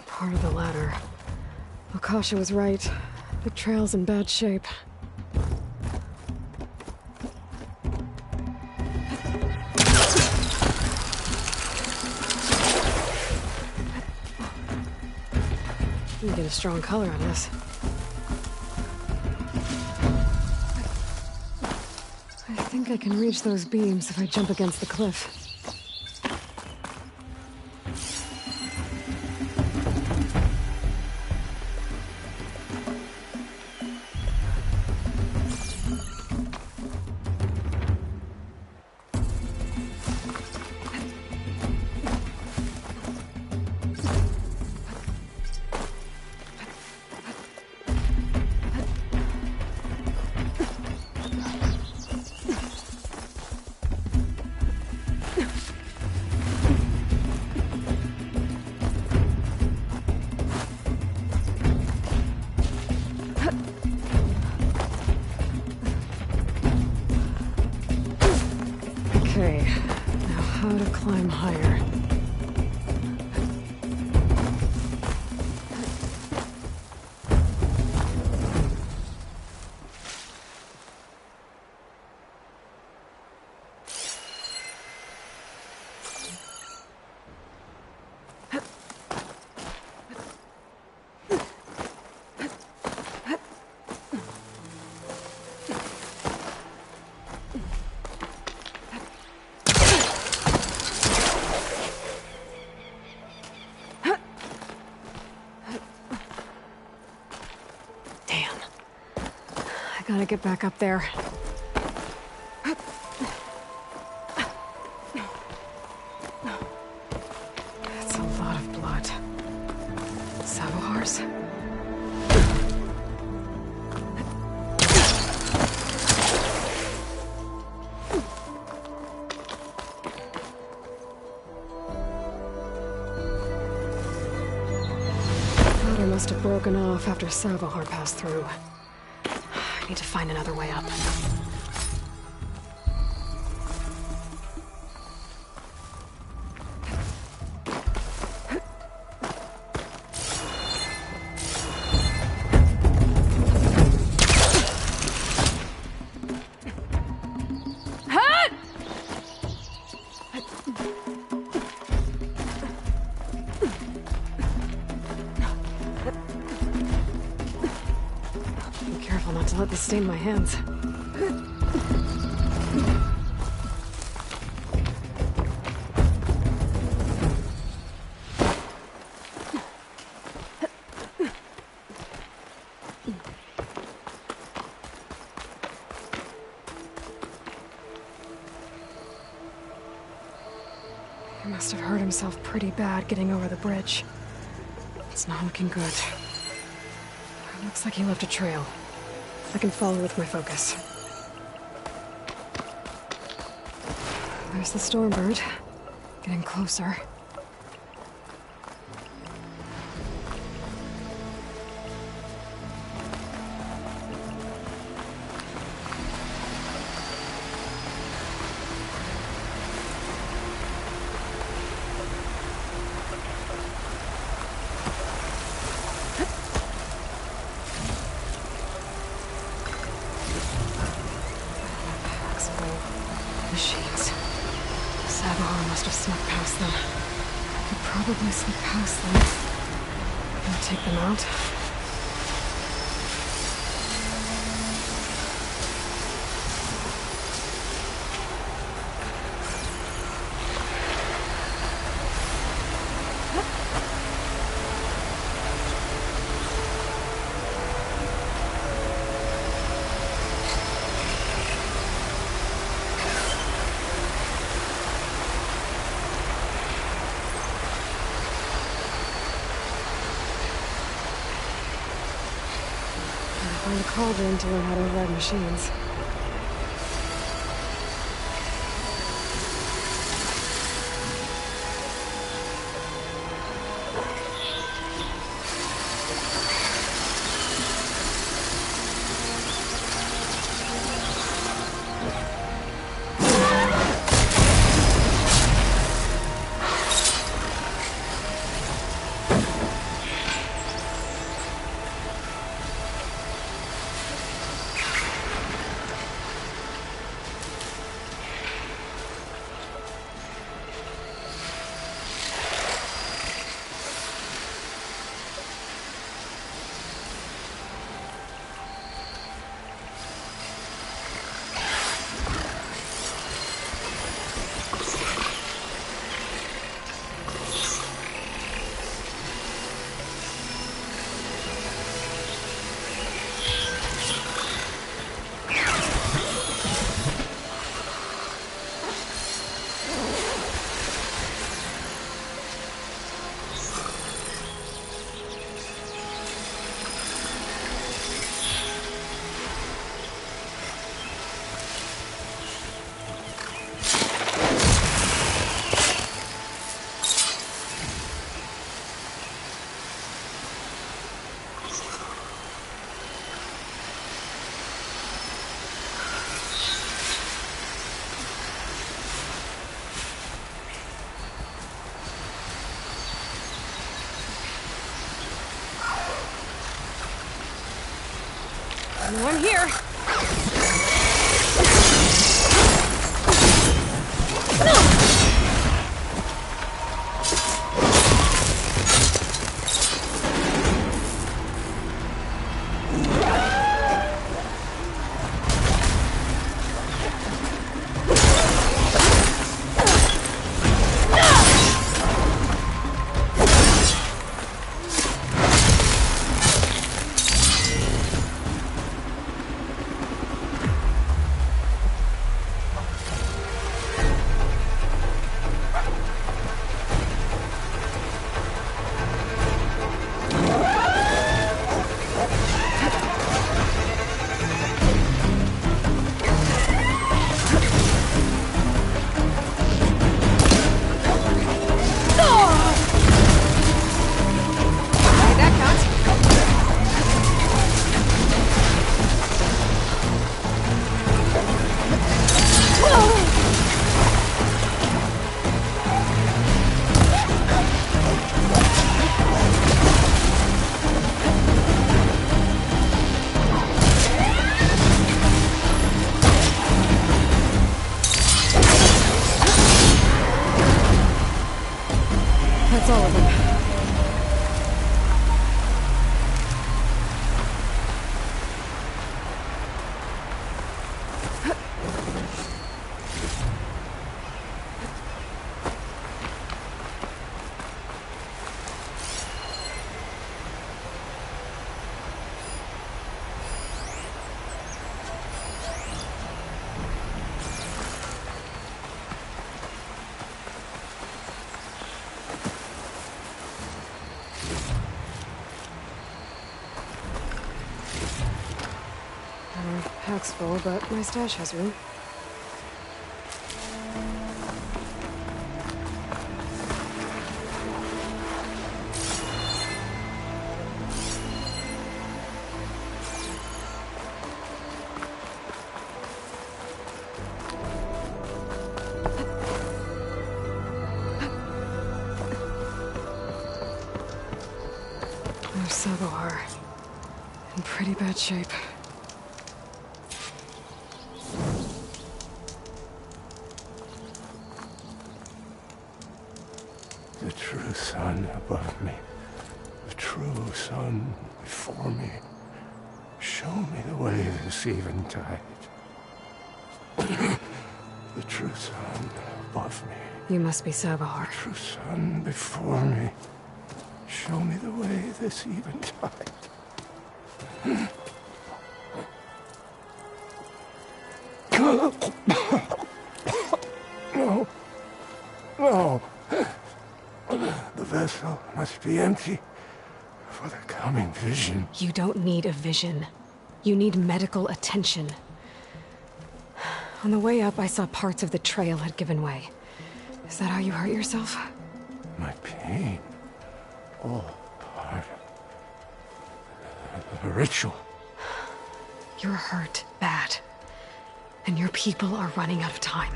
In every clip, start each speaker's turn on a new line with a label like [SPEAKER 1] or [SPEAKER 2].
[SPEAKER 1] Part of the ladder. Akasha was right. The trail's in bad shape. You get a strong color on this. I think I can reach those beams if I jump against the cliff. Okay, now how to climb higher. Gotta get back up there. That's a lot of blood. Sabohars? Ladder must have broken off after Sabohar passed through. I need to find another way up. Not to let this stain my hands. He must have hurt himself pretty bad getting over the bridge. It's not looking good. It looks like he left a trail. I can follow with my focus. There's the Stormbird, getting closer. Machines. Sabohar must have snuck past them. I could probably slip past them and take them out. Find a cauldron to learn how to ride machines. No one here. That's all of them. Pack's full, but my stash has room. There's Sabohar. In pretty bad shape.
[SPEAKER 2] The true sun above me, the true sun before me. Show me the way this eventide. The true sun above me.
[SPEAKER 1] You must be Sabohar.
[SPEAKER 2] The true sun before me. Show me the way this eventide. No. No. The vessel must be empty for the coming vision.
[SPEAKER 1] You don't need a vision. You need medical attention. On the way up, I saw parts of the trail had given way. Is that how you hurt yourself?
[SPEAKER 2] My pain. All part of the ritual.
[SPEAKER 1] You're hurt bad. And your people are running out of time.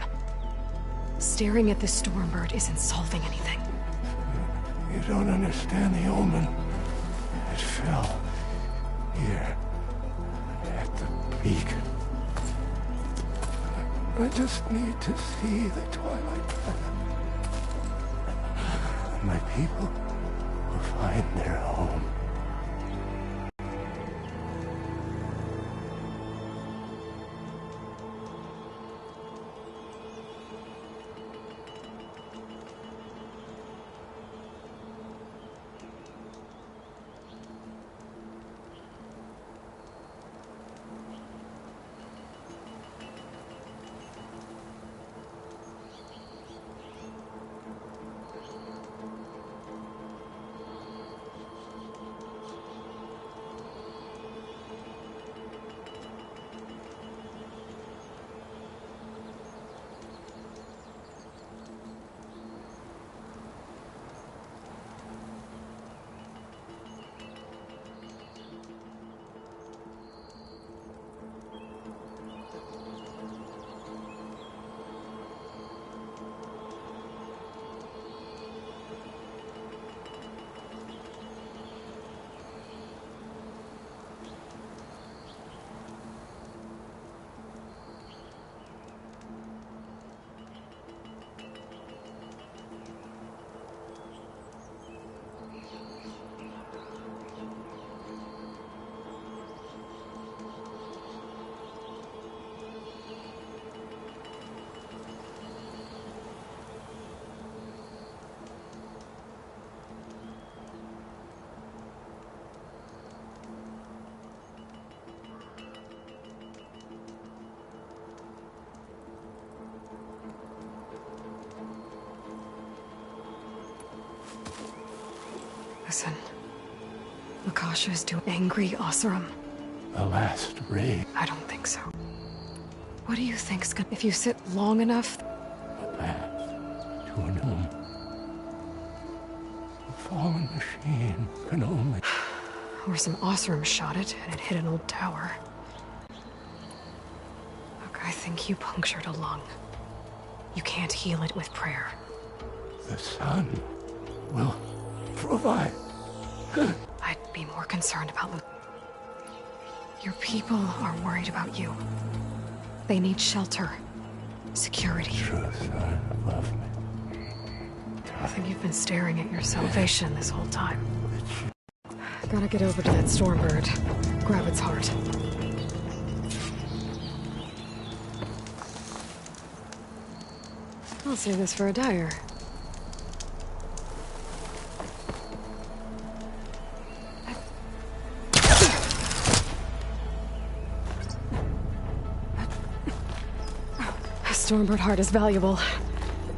[SPEAKER 1] Staring at this Stormbird isn't solving anything.
[SPEAKER 2] You don't understand the omen. It fell here at the beacon. I just need to see the twilight path. My people will find their home.
[SPEAKER 1] Tasha's too angry, Oseram.
[SPEAKER 2] The last raid.
[SPEAKER 1] I don't think so. What do you think's gonna... If you sit long enough...
[SPEAKER 2] A path to a new... A fallen machine can only...
[SPEAKER 1] Or some Oseram shot it, and it hit an old tower. Look, I think you punctured a lung. You can't heal it with prayer.
[SPEAKER 2] The sun will provide.
[SPEAKER 1] I'd be more concerned about your people are worried about you. They need shelter, security.
[SPEAKER 2] True son above me.
[SPEAKER 1] I think you've been staring at your salvation this whole time. Gotta get over to that stormbird. Grab its heart. I'll save this for a dyer. A stormbird heart is valuable.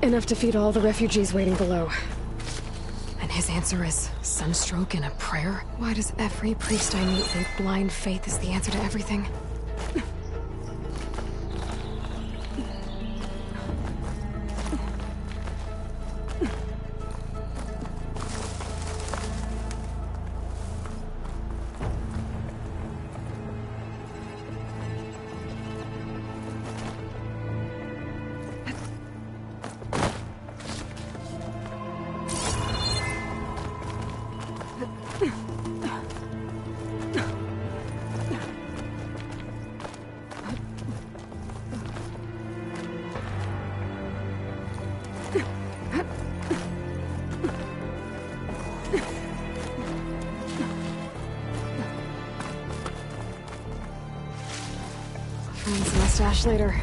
[SPEAKER 1] Enough to feed all the refugees waiting below. And his answer is sunstroke and a prayer? Why does every priest I meet think blind faith is the answer to everything? Find some mustache later.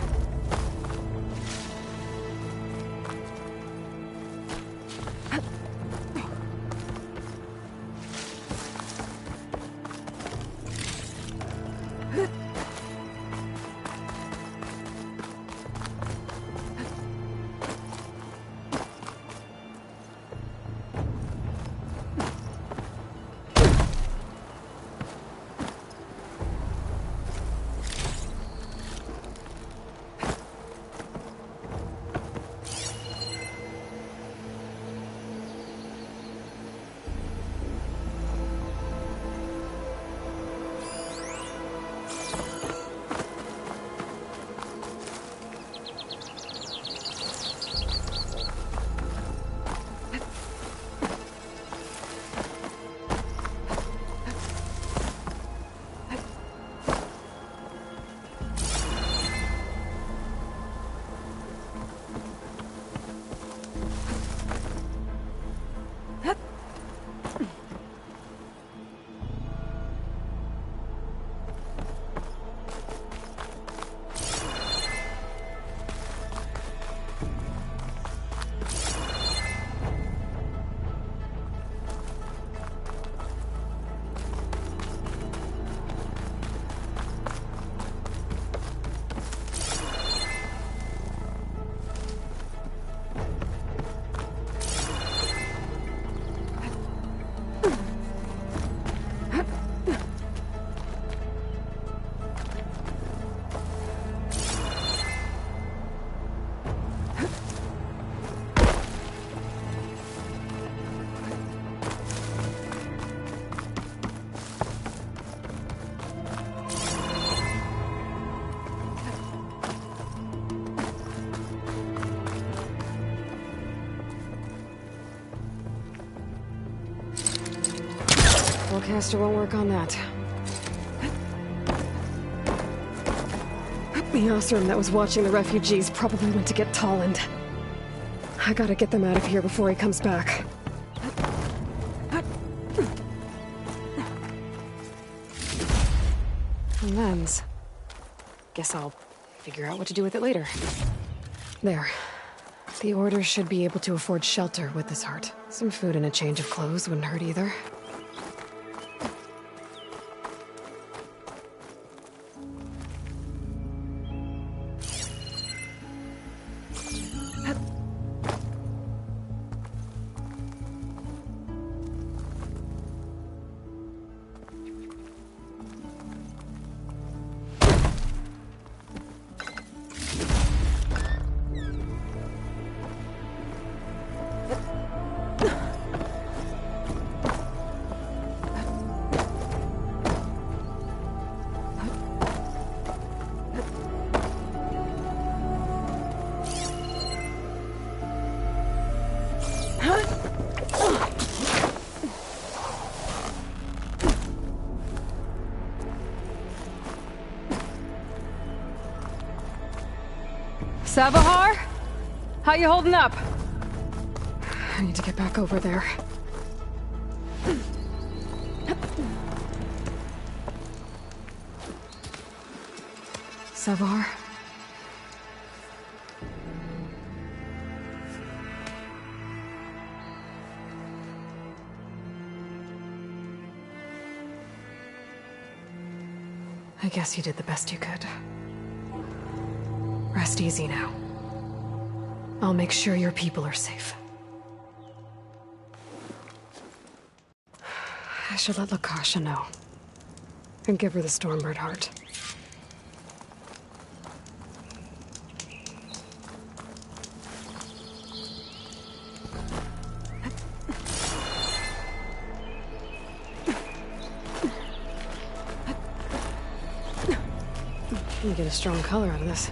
[SPEAKER 1] Caster won't work on that. The Oseram that was watching the refugees probably went to get Tolland. I gotta get them out of here before he comes back. Lens. Guess I'll figure out what to do with it later. There. The Order should be able to afford shelter with this heart. Some food and a change of clothes wouldn't hurt either. Savahar? How you holding up? I need to get back over there. Savahar? I guess you did the best you could. Rest easy now. I'll make sure your people are safe. I should let Lakasha know. And give her the Stormbird heart. You get a strong color out of this.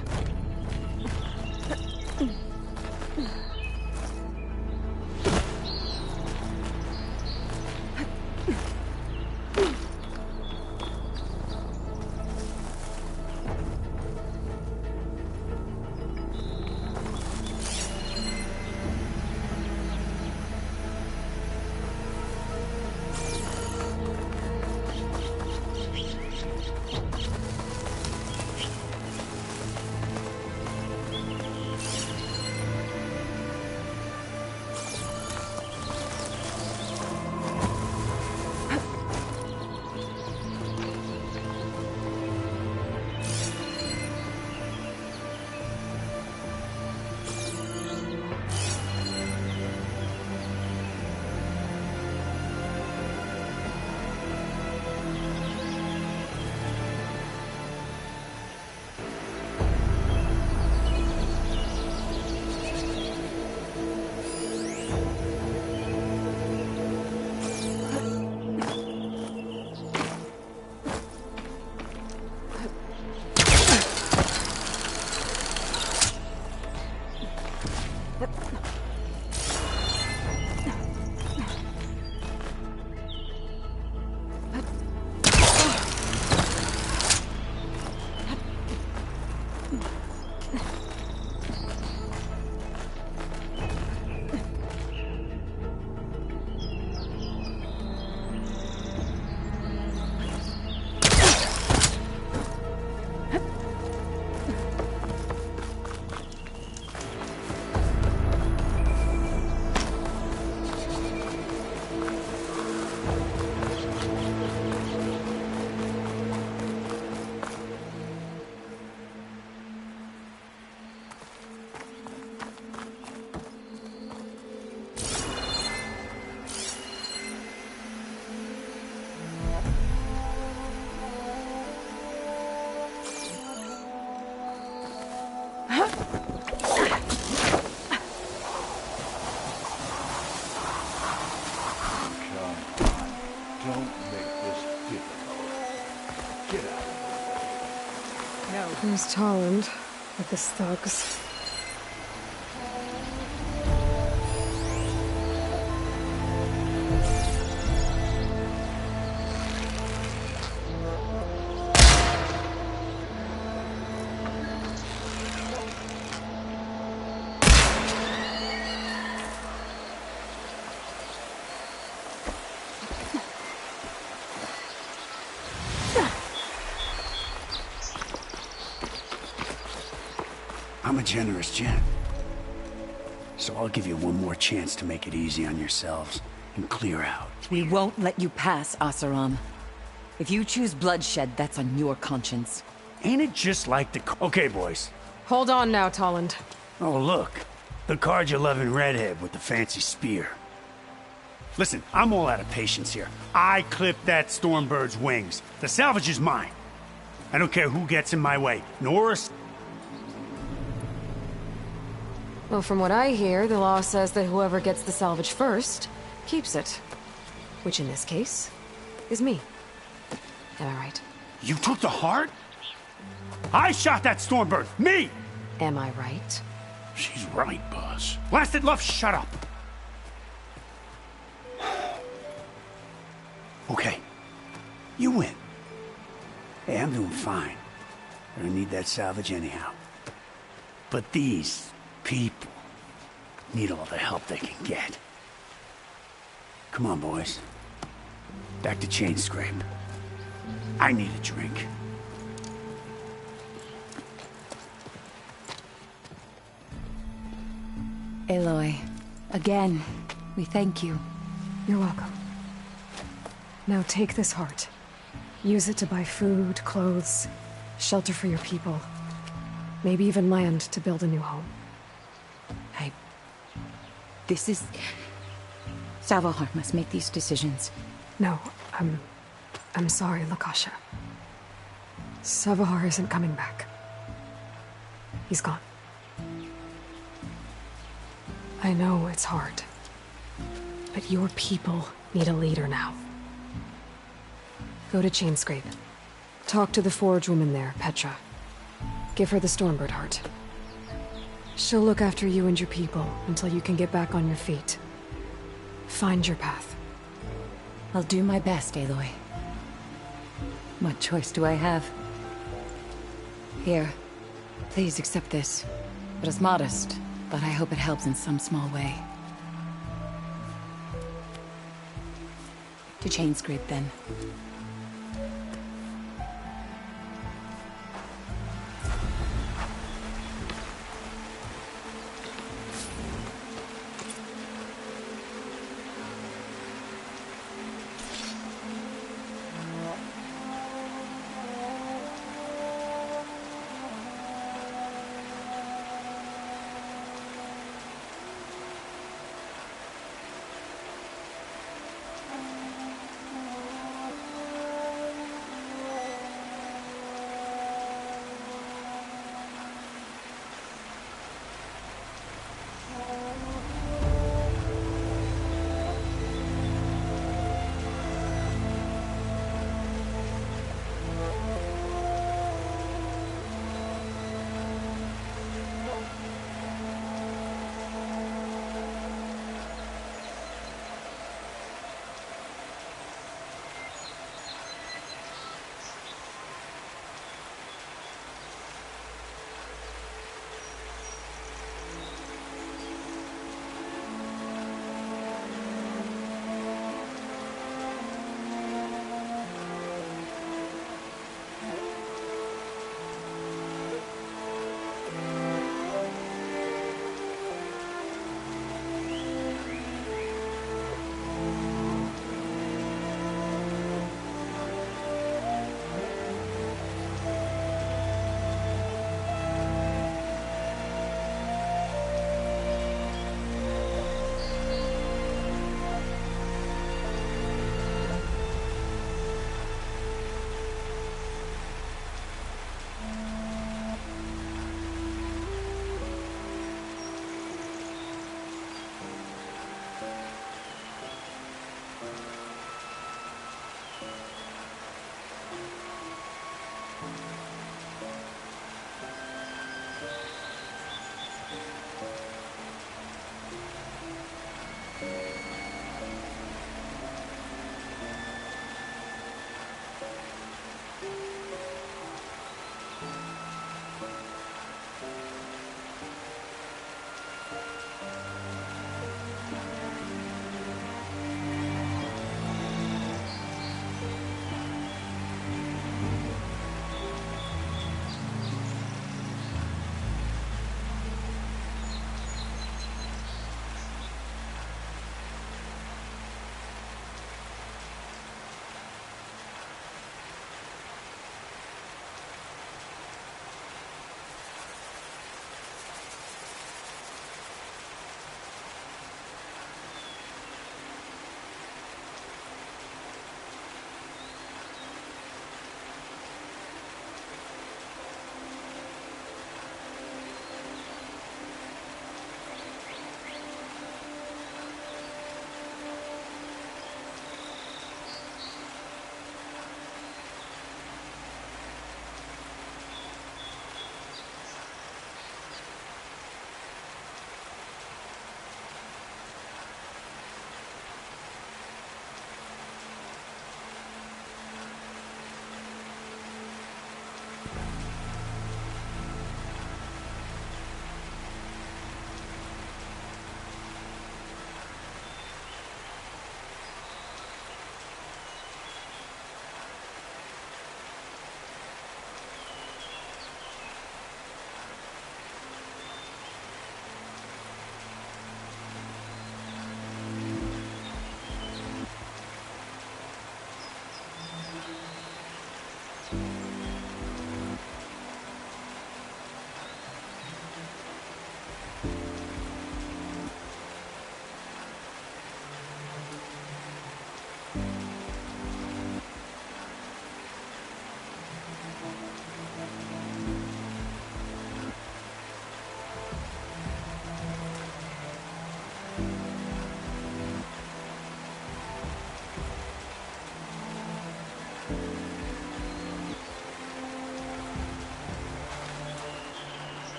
[SPEAKER 1] Who's Tolland with his thugs?
[SPEAKER 3] I'm a generous gent. So I'll give you one more chance to make it easy on yourselves and clear out.
[SPEAKER 4] We won't let you pass, Asaram. If you choose bloodshed, that's on your conscience.
[SPEAKER 3] Ain't it just like the... Okay, boys.
[SPEAKER 1] Hold on now, Tolland.
[SPEAKER 3] Oh, look. The card-you-loving redhead with the fancy spear. Listen, I'm all out of patience here. I clipped that Stormbird's wings. The salvage is mine. I don't care who gets in my way. Norris...
[SPEAKER 1] Well, from what I hear, the law says that whoever gets the salvage first keeps it. Which in this case is me. Am I right?
[SPEAKER 3] You took the heart? I shot that Stormbird! Me!
[SPEAKER 1] Am I right?
[SPEAKER 3] She's right, Buzz. Blasted love, shut up! Okay. You win. Hey, I'm doing fine. I don't need that salvage anyhow. But these people need all the help they can get. Come on, boys. Back to Chain Scrape. I need a drink.
[SPEAKER 4] Aloy, again, we thank you.
[SPEAKER 1] You're welcome. Now take this heart. Use it to buy food, clothes, shelter for your people. Maybe even land to build a new home.
[SPEAKER 4] This is... Savahar must make these decisions.
[SPEAKER 1] No, I'm sorry, Lakasha. Savahar isn't coming back. He's gone. I know it's hard, but your people need a leader now. Go to Chainscrape. Talk to the forge woman there, Petra. Give her the Stormbird heart. She'll look after you and your people until you can get back on your feet. Find your path.
[SPEAKER 4] I'll do my best, Aloy. What choice do I have? Here, please accept this. It is modest, but I hope it helps in some small way. To Chainscrape, then.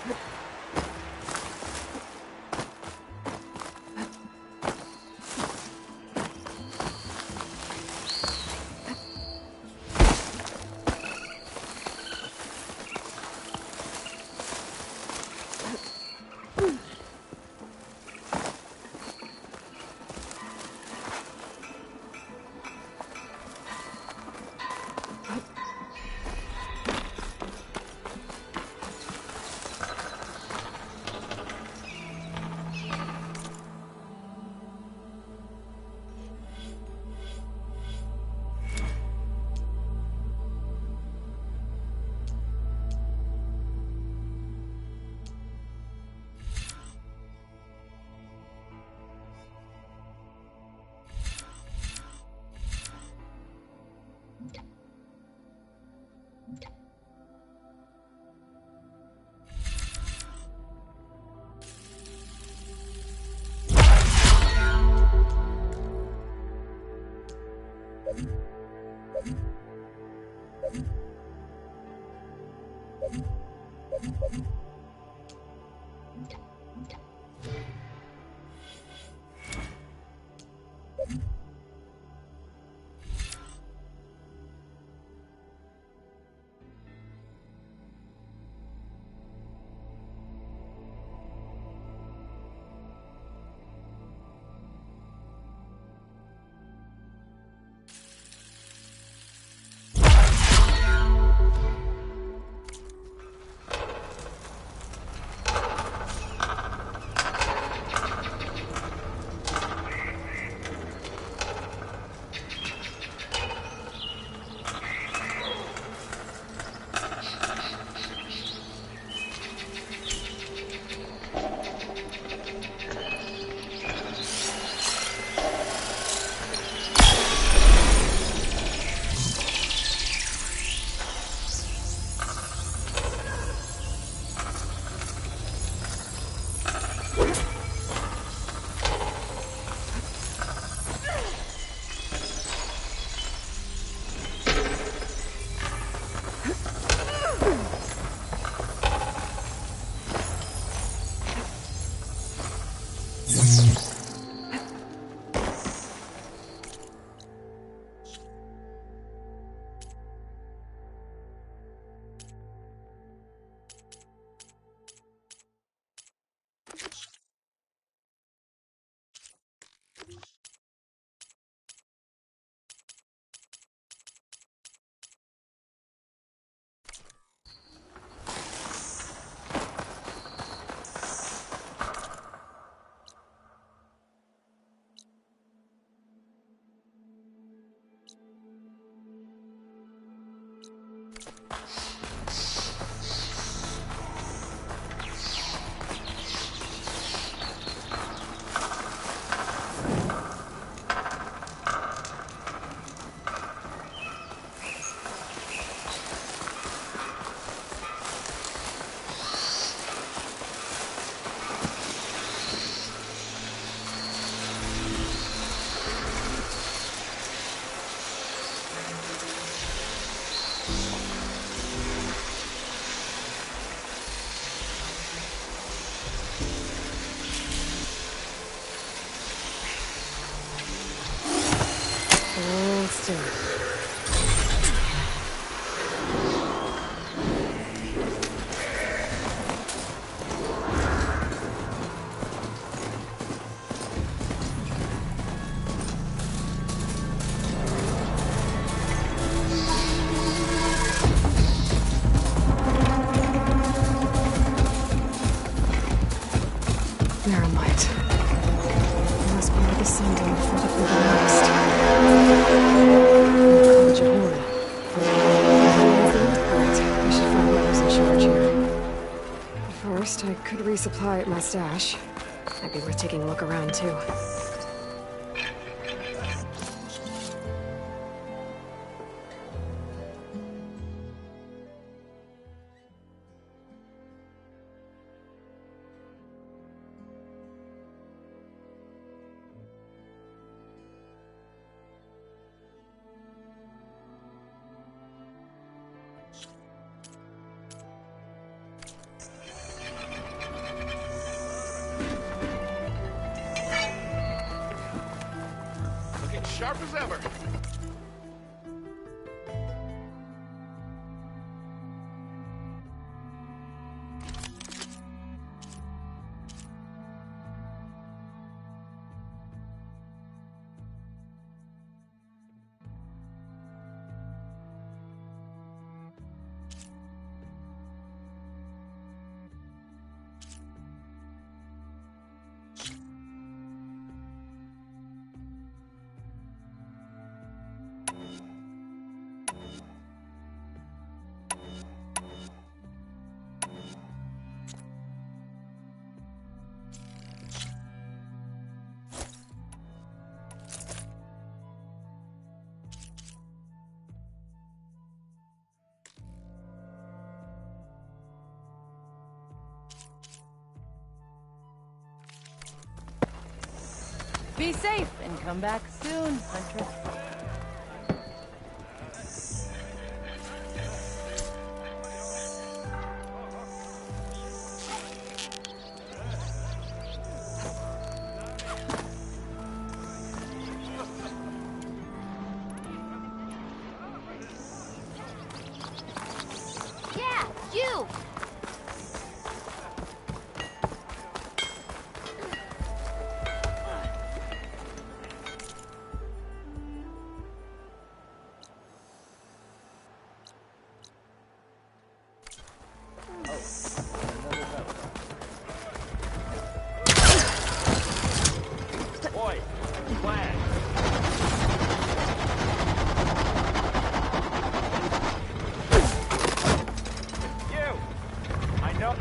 [SPEAKER 1] Still. Narrow light. There must be where the sun didn't fall through the mist. College at Horn. Right, I should find whoever's in charge here. First, I could resupply at my stash. Might be worth taking a look around, too.
[SPEAKER 5] sharp as ever.
[SPEAKER 6] Be safe and come back soon, Huntress.
[SPEAKER 7] Yeah, you!
[SPEAKER 5] Boy, flag. You! I know.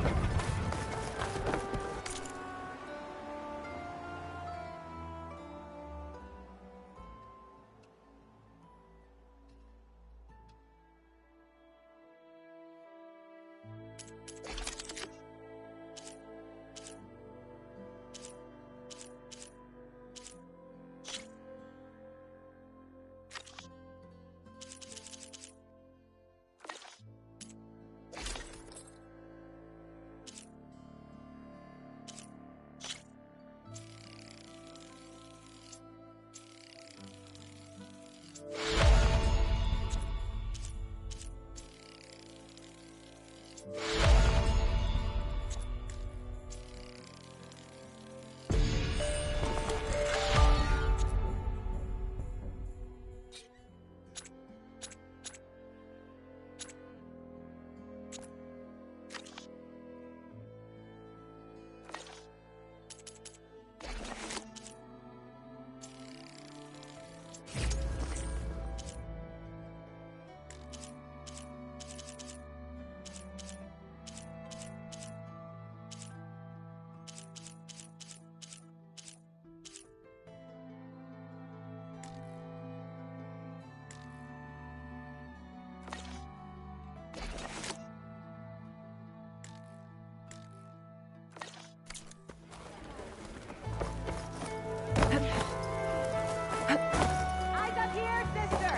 [SPEAKER 6] Eyes up here, sister!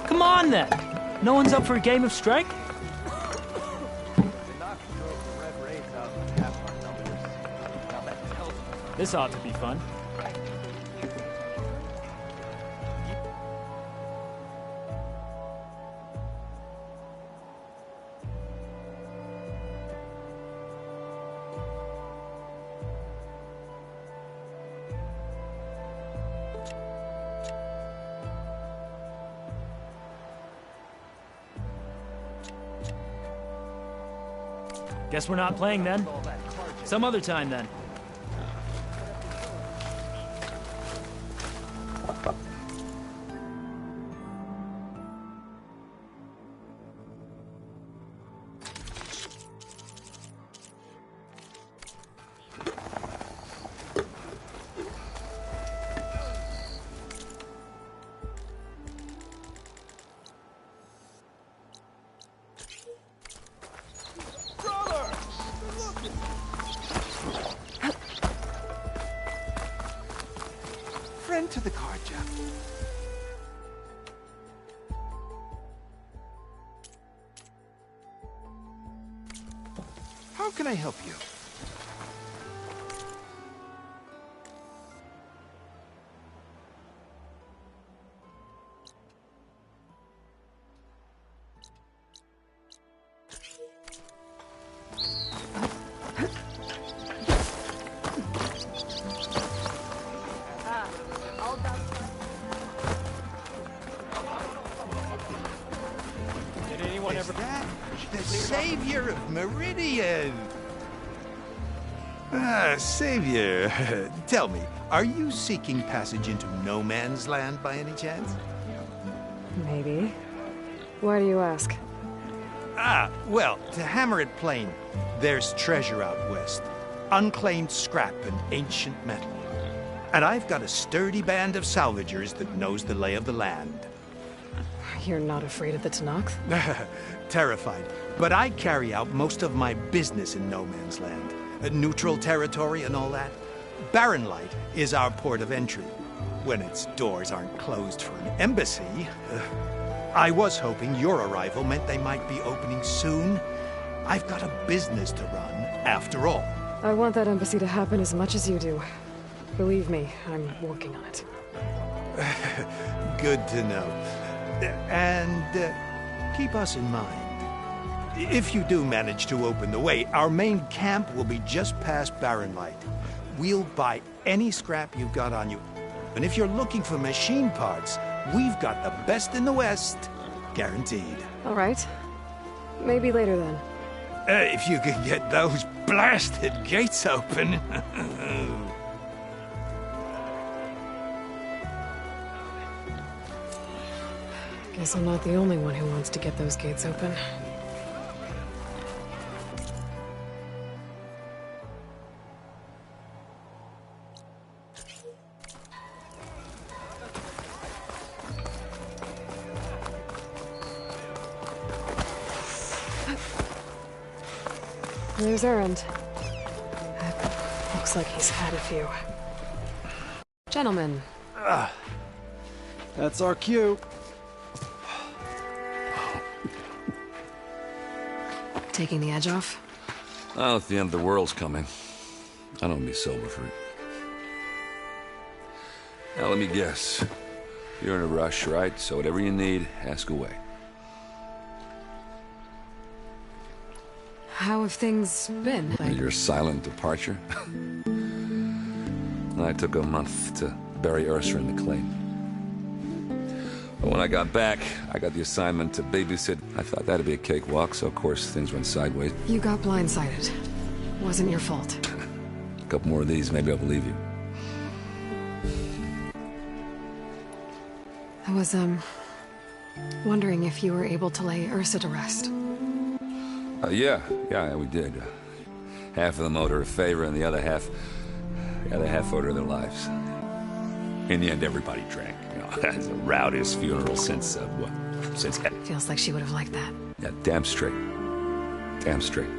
[SPEAKER 8] Come on then! No one's up for a game of strike? This ought to be fun. Guess we're not playing then. Some other time then.
[SPEAKER 5] Friend to the card, Jeff. can I help you?
[SPEAKER 8] Did anyone
[SPEAKER 5] Is
[SPEAKER 8] ever...
[SPEAKER 5] that the savior of Meridian? Savior, tell me, are you seeking passage into no man's land by any chance?
[SPEAKER 1] Maybe. Why do you ask?
[SPEAKER 5] Well, to hammer it plain, there's treasure out west. Unclaimed scrap and ancient metal. And I've got a sturdy band of salvagers that knows the lay of the land.
[SPEAKER 1] You're not afraid of the Tanakh?
[SPEAKER 5] Terrified. But I carry out most of my business in no man's land. Neutral territory and all that. Barren Light is our port of entry. When its doors aren't closed for an embassy. I was hoping your arrival meant they might be opening soon. I've got a business to run, after all.
[SPEAKER 1] I want that embassy to happen as much as you do. Believe me, I'm working on it.
[SPEAKER 5] Good to know. And keep us in mind. If you do manage to open the way, our main camp will be just past Barren Light. We'll buy any scrap you've got on you. And if you're looking for machine parts, we've got the best in the West. Guaranteed.
[SPEAKER 1] All right. Maybe later then.
[SPEAKER 5] If you could get those blasted gates open.
[SPEAKER 1] Guess I'm not the only one who wants to get those gates open. There's Errand. Looks like he's had a few. Gentlemen.
[SPEAKER 7] That's our cue.
[SPEAKER 1] Taking the edge off?
[SPEAKER 9] Well, if the end of the world's coming, I don't be sober for it. Now, let me guess. You're in a rush, right? So whatever you need, ask away.
[SPEAKER 1] How have things been?
[SPEAKER 9] Your silent departure? I took a month to bury Ursa in the claim. But when I got back, I got the assignment to babysit. I thought that'd be a cakewalk, so of course things went sideways.
[SPEAKER 1] You got blindsided. Wasn't your fault.
[SPEAKER 9] A couple more of these, maybe I'll believe you.
[SPEAKER 1] I was, wondering if you were able to lay Ursa to rest.
[SPEAKER 9] Yeah, we did. Half of them owed her a favor, and the other half owed her their lives. In the end, everybody drank. You know, it's the rowdiest funeral since since.
[SPEAKER 1] Feels like she would have liked that.
[SPEAKER 9] Yeah, damn straight. Damn straight.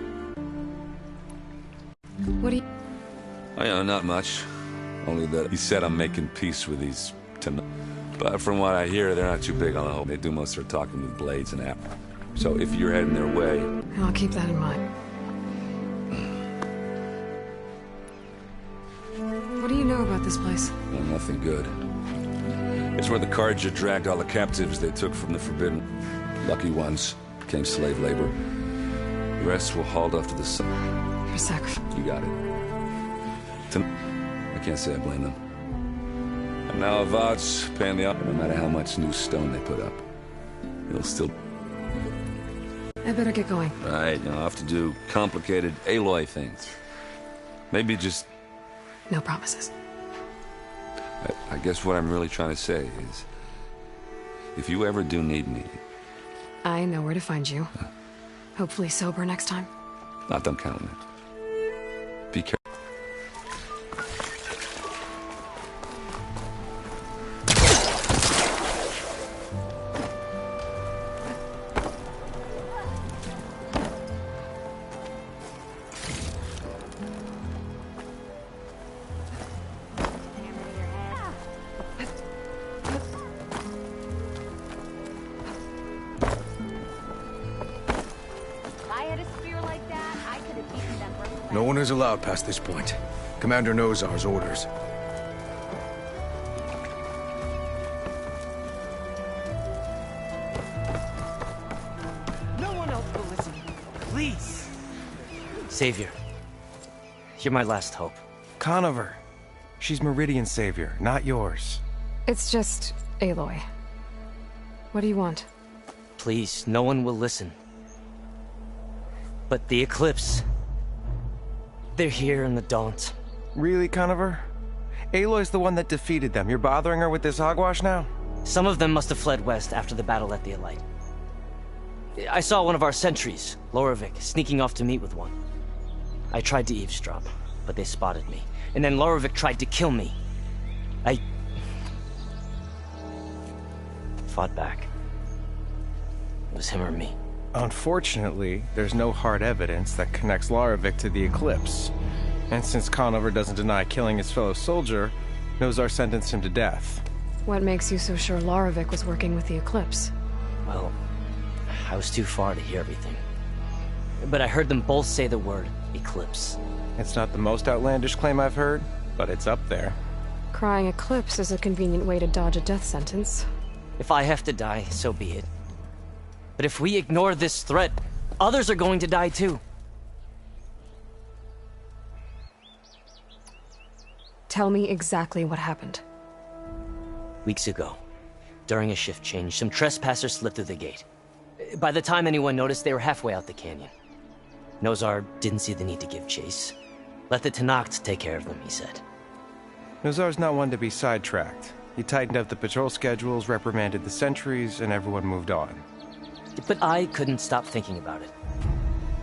[SPEAKER 1] What do you...
[SPEAKER 9] Oh, yeah, not much. Only that he said I'm making peace with these tonight. But from what I hear, they're not too big on the whole. They do most of their talking with blades and apples. So if you're heading their way...
[SPEAKER 1] I'll keep that in mind. What do you know about this place?
[SPEAKER 9] Well, nothing good. It's where the Carja dragged all the captives they took from the Forbidden. Lucky ones became slave labor. The rest were hauled off to the sun.
[SPEAKER 1] For sacrifice.
[SPEAKER 9] You got it. I can't say I blame them. And now Avad's paying the up, no matter how much new stone they put up. It'll still...
[SPEAKER 1] I better get going.
[SPEAKER 9] Right, I'll have to do complicated Aloy things. Maybe just...
[SPEAKER 1] No promises.
[SPEAKER 9] I guess what I'm really trying to say is... if you ever do need me...
[SPEAKER 1] I know where to find you. Hopefully sober next time.
[SPEAKER 9] Not done counting it. Be careful.
[SPEAKER 10] If I had a spear like that, I could have beaten them
[SPEAKER 7] No one is allowed past this point. Commander Nozar's orders.
[SPEAKER 10] No one else will listen. Please. Savior. You're my last hope.
[SPEAKER 11] Conover. She's Meridian's savior, not yours.
[SPEAKER 1] It's just Aloy. What do you want?
[SPEAKER 10] Please, no one will listen. But the Eclipse... they're here in the Daunt.
[SPEAKER 11] Really, Conover? Aloy's the one that defeated them. You're bothering her with this hogwash now?
[SPEAKER 10] Some of them must have fled west after the battle at the Elite. I saw one of our sentries, Loravik, sneaking off to meet with one. I tried to eavesdrop, but they spotted me. And then Loravik tried to kill me. I... fought back. It was him or me.
[SPEAKER 11] Unfortunately, there's no hard evidence that connects Loravik to the Eclipse. And since Conover doesn't deny killing his fellow soldier, Nozar sentenced him to death.
[SPEAKER 1] What makes you so sure Loravik was working with the Eclipse?
[SPEAKER 10] Well, I was too far to hear everything. But I heard them both say the word Eclipse.
[SPEAKER 11] It's not the most outlandish claim I've heard, but it's up there.
[SPEAKER 1] Crying Eclipse is a convenient way to dodge a death sentence.
[SPEAKER 10] If I have to die, so be it. But if we ignore this threat, others are going to die too.
[SPEAKER 1] Tell me exactly what happened.
[SPEAKER 10] Weeks ago, during a shift change, some trespassers slipped through the gate. By the time anyone noticed, they were halfway out the canyon. Nozar didn't see the need to give chase. Let the Tenakth take care of them, he said.
[SPEAKER 11] Nozar's not one to be sidetracked. He tightened up the patrol schedules, reprimanded the sentries, and everyone moved on.
[SPEAKER 10] But I couldn't stop thinking about it.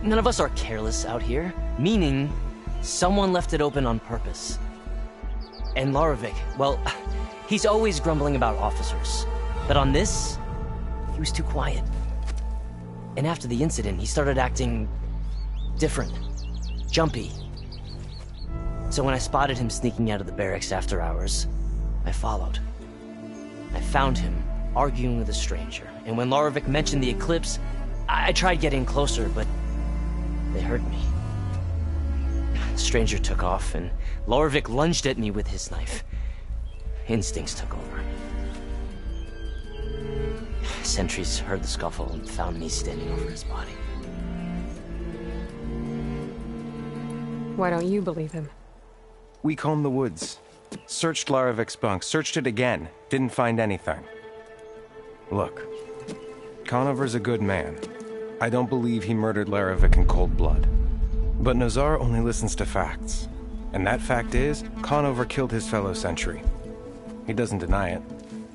[SPEAKER 10] None of us are careless out here, meaning someone left it open on purpose. And Loravik, well, he's always grumbling about officers. But on this, he was too quiet. And after the incident, he started acting different, jumpy. So when I spotted him sneaking out of the barracks after hours, I followed. I found him arguing with a stranger, and when Loravik mentioned the Eclipse, I tried getting closer, but they heard me. The stranger took off, and Loravik lunged at me with his knife. Instincts took over. Sentries heard the scuffle and found me standing over his body.
[SPEAKER 1] Why don't you believe him?
[SPEAKER 11] We combed the woods. Searched Laravik's bunk, searched it again. Didn't find anything. Look, Conover's a good man. I don't believe he murdered Loravik in cold blood. But Nozar only listens to facts. And that fact is, Conover killed his fellow sentry. He doesn't deny it,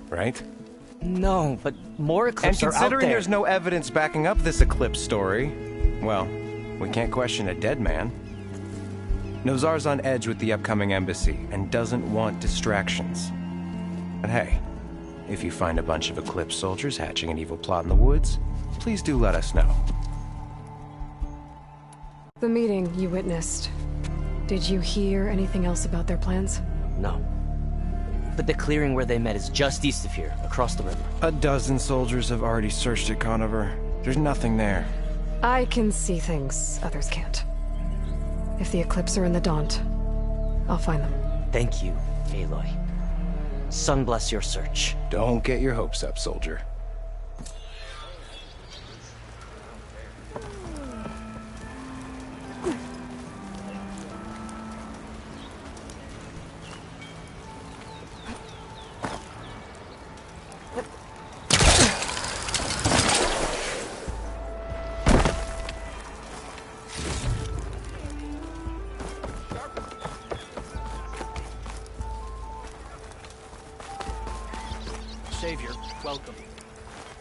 [SPEAKER 11] right?
[SPEAKER 10] No, but more Eclipse are out there.
[SPEAKER 11] And considering there's no evidence backing up this Eclipse story, well, we can't question a dead man. Nozar's on edge with the upcoming embassy and doesn't want distractions. But hey, if you find a bunch of Eclipse soldiers hatching an evil plot in the woods, please do let us know.
[SPEAKER 1] The meeting you witnessed. Did you hear anything else about their plans?
[SPEAKER 10] No. But the clearing where they met is just east of here, across the river.
[SPEAKER 11] A dozen soldiers have already searched it, Conover. There's nothing there.
[SPEAKER 1] I can see things others can't. If the Eclipse are in the Daunt, I'll find them.
[SPEAKER 10] Thank you, Aloy. Sun bless your search.
[SPEAKER 11] Don't get your hopes up, soldier.
[SPEAKER 12] Savior, welcome.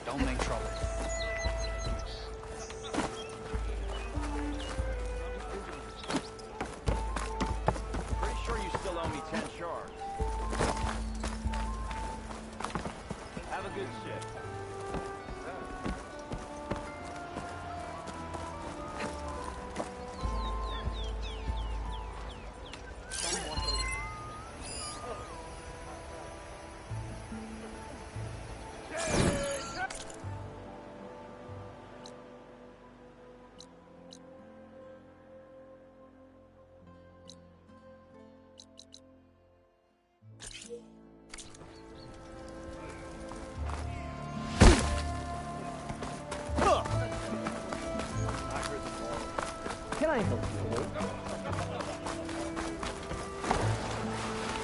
[SPEAKER 12] Don't make trouble. Pretty sure you still owe me 10 shards. Have a good shift.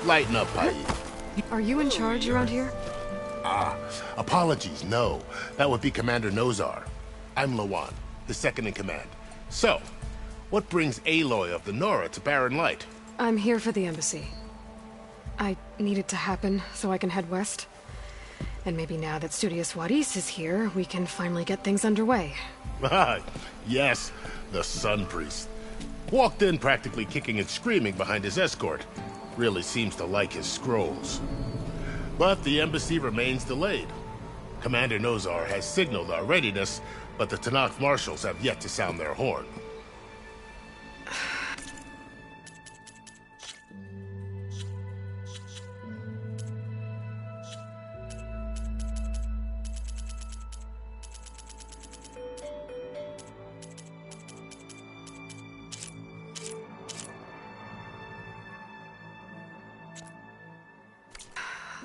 [SPEAKER 13] Lighten up, Pai.
[SPEAKER 1] Are you in charge around here?
[SPEAKER 13] Apologies, no. That would be Commander Nozar. I'm Lawan, the second in command. So, what brings Aloy of the Nora to Barren Light?
[SPEAKER 1] I'm here for the embassy. I need it to happen so I can head west. And maybe now that Studious Waris is here, we can finally get things underway.
[SPEAKER 13] Yes, the Sun Priest. Walked in practically kicking and screaming behind his escort. Really seems to like his scrolls. But the embassy remains delayed. Commander Nozar has signaled our readiness, but the Tanakh marshals have yet to sound their horn.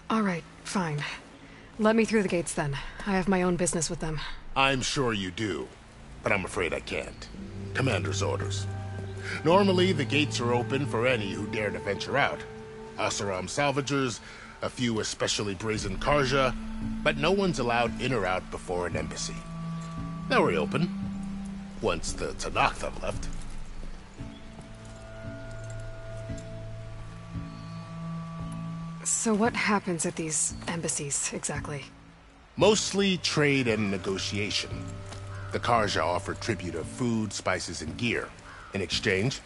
[SPEAKER 1] All right, fine. Let me through the gates then. I have my own business with them.
[SPEAKER 13] I'm sure you do, but I'm afraid I can't. Commander's orders. Normally, the gates are open for any who dare to venture out. Asaram salvagers, a few especially brazen Karja, but no one's allowed in or out before an embassy. They'll reopen, once the Tanakh have left.
[SPEAKER 1] So what happens at these embassies, exactly?
[SPEAKER 13] Mostly trade and negotiation. The Karja offer tribute of food, spices, and gear. In exchange,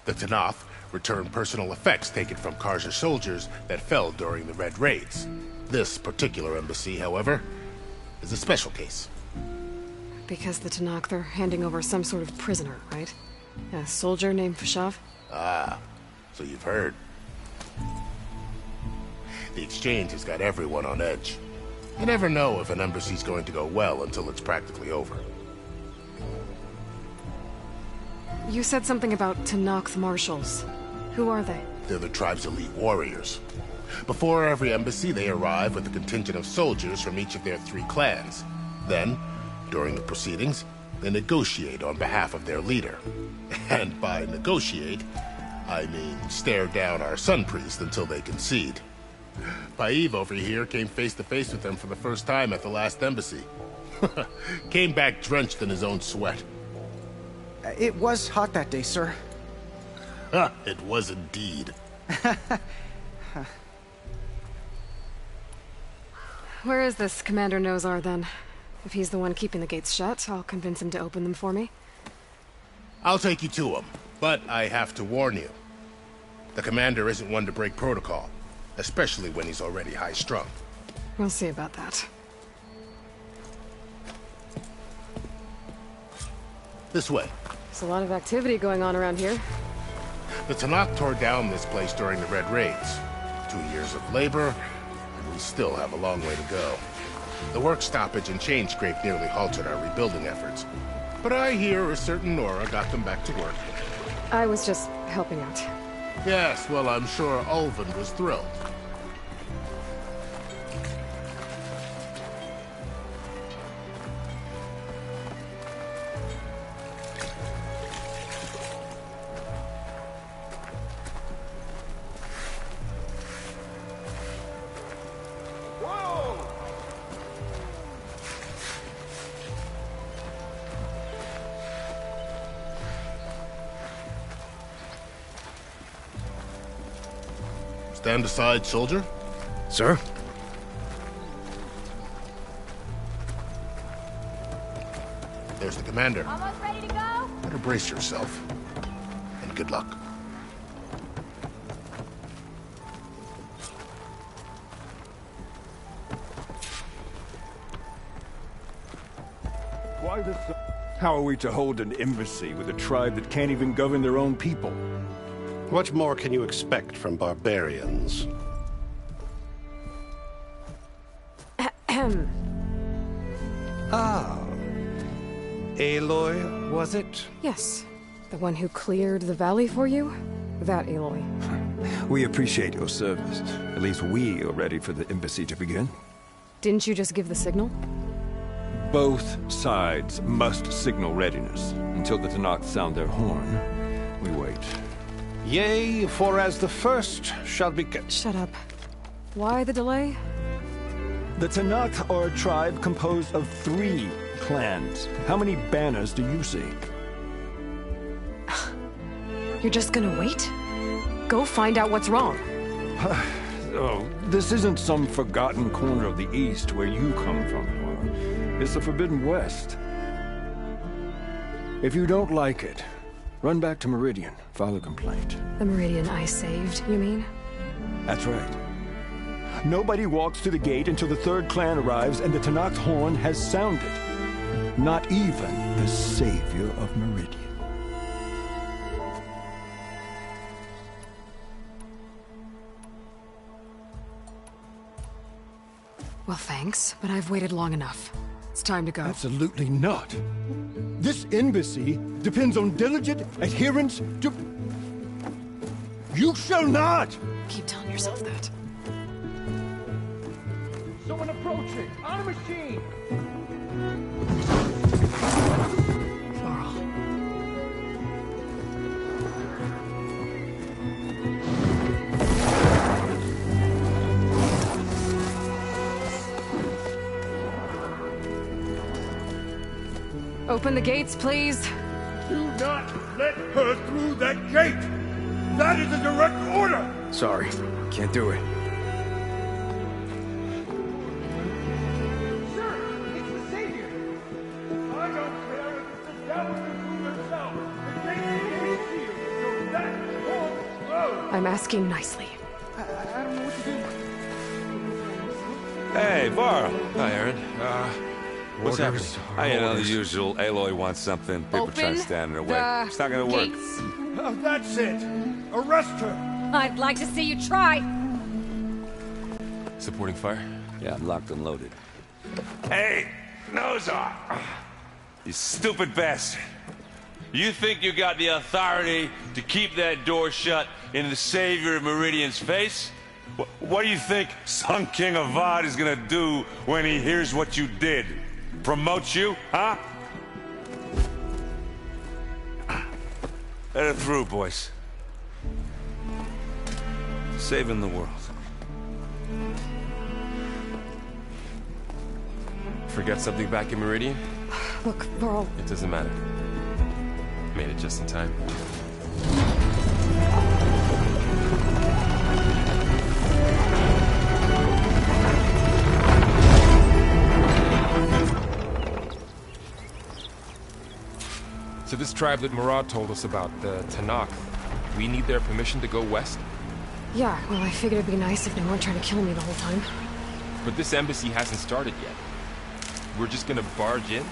[SPEAKER 13] the Tanakh return personal effects taken from Karja soldiers that fell during the Red Raids. This particular embassy, however, is a special case.
[SPEAKER 1] Because the Tanakh, they're handing over some sort of prisoner, right? A soldier named Fashav?
[SPEAKER 13] Ah, so you've heard. The exchange has got everyone on edge. You never know if an embassy's going to go well until it's practically over.
[SPEAKER 1] You said something about Tanakh marshals. Who are they?
[SPEAKER 13] They're the tribe's elite warriors. Before every embassy, they arrive with a contingent of soldiers from each of their 3 clans. Then, during the proceedings, they negotiate on behalf of their leader. And by negotiate, I mean stare down our Sun Priest until they concede. Paiv over here came face to face with them for the first time at the last embassy. Came back drenched in his own sweat.
[SPEAKER 14] It was hot that day, sir.
[SPEAKER 13] It was indeed.
[SPEAKER 1] Where is this Commander Nozar, then? If he's the one keeping the gates shut, I'll convince him to open them for me.
[SPEAKER 13] I'll take you to him, but I have to warn you. The commander isn't one to break protocol, especially when he's already high-strung.
[SPEAKER 1] We'll see about that.
[SPEAKER 13] This way.
[SPEAKER 1] There's a lot of activity going on around here.
[SPEAKER 13] The Tanakh tore down this place during the Red Raids. 2 years of labor, and we still have a long way to go. The work stoppage and chain scrape nearly halted our rebuilding efforts. But I hear a certain Nora got them back to work.
[SPEAKER 1] I was just helping out.
[SPEAKER 13] Yes, well, I'm sure Ulvin was thrilled. Stand aside, soldier.
[SPEAKER 7] Sir?
[SPEAKER 13] There's the commander.
[SPEAKER 6] Almost ready to go?
[SPEAKER 13] Better brace yourself. And good luck.
[SPEAKER 2] Why the... How are we to hold an embassy with a tribe that can't even govern their own people?
[SPEAKER 15] What more can you expect from barbarians?
[SPEAKER 1] Ahem.
[SPEAKER 5] Ah. Aloy, was it?
[SPEAKER 1] Yes. The one who cleared the valley for you? That Aloy.
[SPEAKER 2] We appreciate your service. At least we are ready for the embassy to begin.
[SPEAKER 1] Didn't you just give the signal?
[SPEAKER 16] Both sides must signal readiness. Until the Tanakh sound their horn, we wait.
[SPEAKER 15] Yea, for as the first shall be...
[SPEAKER 1] Shut up. Why the delay?
[SPEAKER 16] The Tanakh are a tribe composed of 3 clans. How many banners do you see?
[SPEAKER 1] You're just gonna wait? Go find out what's wrong.
[SPEAKER 16] Oh, this isn't some forgotten corner of the East where you come from, Laura. It's the Forbidden West. If you don't like it, run back to Meridian, file a complaint.
[SPEAKER 1] The Meridian I saved, you mean?
[SPEAKER 16] That's right. Nobody walks through the gate until the 3rd clan arrives and the Tanakh's horn has sounded. Not even the savior of Meridian.
[SPEAKER 1] Well, thanks, but I've waited long enough. It's time to go.
[SPEAKER 16] Absolutely not. This embassy depends on diligent adherence to... You shall not!
[SPEAKER 1] Keep telling yourself that.
[SPEAKER 15] Someone approaching! On a machine!
[SPEAKER 1] Laurel. Open the gates, please.
[SPEAKER 2] Do not let her through that gate! That is a direct order!
[SPEAKER 7] Sorry, can't do it.
[SPEAKER 2] Sir, it's the Savior! I don't care if it's the devil himself! The gate is sealed, so that won't close!
[SPEAKER 1] I'm asking nicely.
[SPEAKER 14] I don't know what to do.
[SPEAKER 9] Hey, Varl.
[SPEAKER 7] Hi, Aaron. What's happening?
[SPEAKER 9] You know, the usual. Aloy wants something. People try to stand in her way. It's not gonna work.
[SPEAKER 2] That's it! Arrest her!
[SPEAKER 17] I'd like to see you try.
[SPEAKER 7] Supporting fire?
[SPEAKER 9] Yeah, I'm locked and loaded. Hey, Nozar! You stupid bastard. You think you got the authority to keep that door shut in the savior of Meridian's face? What do you think Sun King Avad is gonna do when he hears what you did? Promote you, huh? Let it through, boys. Saving the world.
[SPEAKER 7] Forget something back in Meridian?
[SPEAKER 1] Look, Varl.
[SPEAKER 7] It doesn't matter. Made it just in time. So this tribe that Murad told us about, the Tanakh, we need their permission to go west?
[SPEAKER 1] Yeah, well, I figured it'd be nice if they weren't trying to kill me the whole time.
[SPEAKER 7] But this embassy hasn't started yet. We're just gonna barge in?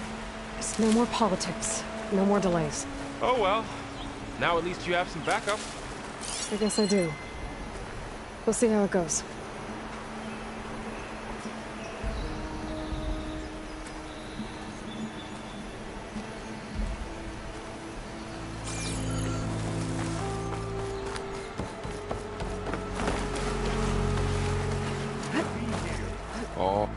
[SPEAKER 1] Just no more politics. No more delays.
[SPEAKER 7] Oh well. Now at least you have some backup.
[SPEAKER 1] I guess I do. We'll see how it goes.
[SPEAKER 7] Oh.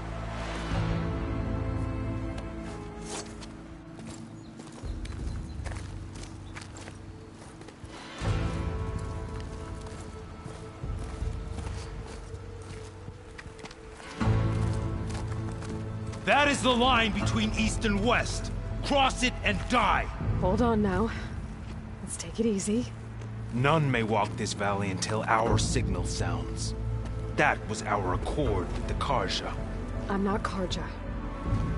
[SPEAKER 3] That is the line between East and West. Cross it and die.
[SPEAKER 1] Hold on now. Let's take it easy.
[SPEAKER 3] None may walk this valley until our signal sounds. That was our accord with the Karja.
[SPEAKER 1] I'm not Karja.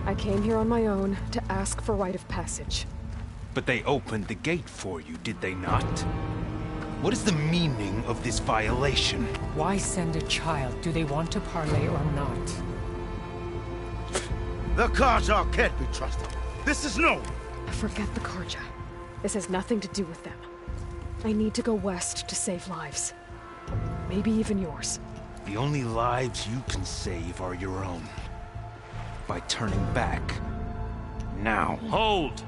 [SPEAKER 1] I came here on my own to ask for rite of passage.
[SPEAKER 3] But they opened the gate for you, did they not? What is the meaning of this violation?
[SPEAKER 18] Why send a child? Do they want to parley or not?
[SPEAKER 3] The Karja can't be trusted. This is no...
[SPEAKER 1] Forget the Karja. This has nothing to do with them. I need to go west to save lives. Maybe even yours.
[SPEAKER 3] The only lives you can save are your own. By turning back. Now.
[SPEAKER 8] Hold!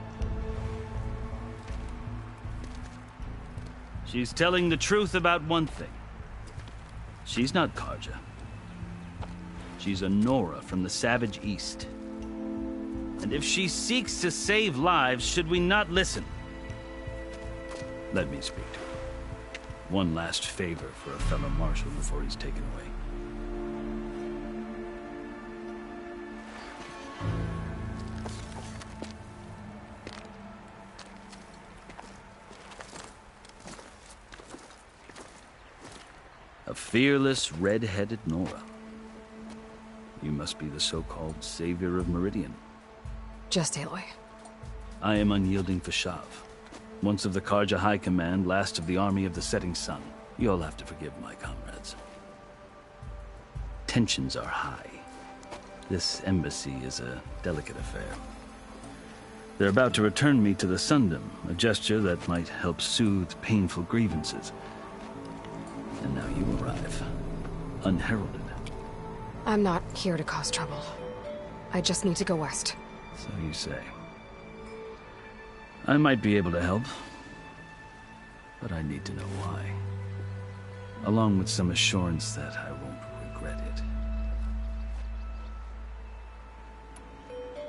[SPEAKER 8] She's telling the truth about one thing. She's not Karja. She's a Nora from the Savage East.
[SPEAKER 17] And if she seeks to save lives, should we not listen? Let me speak to her. One last favor for a fellow marshal before he's taken away. A fearless, red-headed Nora. You must be the so-called savior of Meridian.
[SPEAKER 1] Just Aloy.
[SPEAKER 17] I am unyielding Fashav. Once of the Karja High Command, last of the army of the setting sun. You'll have to forgive my comrades. Tensions are high. This embassy is a delicate affair. They're about to return me to the Sundom, a gesture that might help soothe painful grievances. And now you arrive, unheralded.
[SPEAKER 1] I'm not here to cause trouble. I just need to go west.
[SPEAKER 17] So you say. I might be able to help, but I need to know why. Along with some assurance that I won't regret it.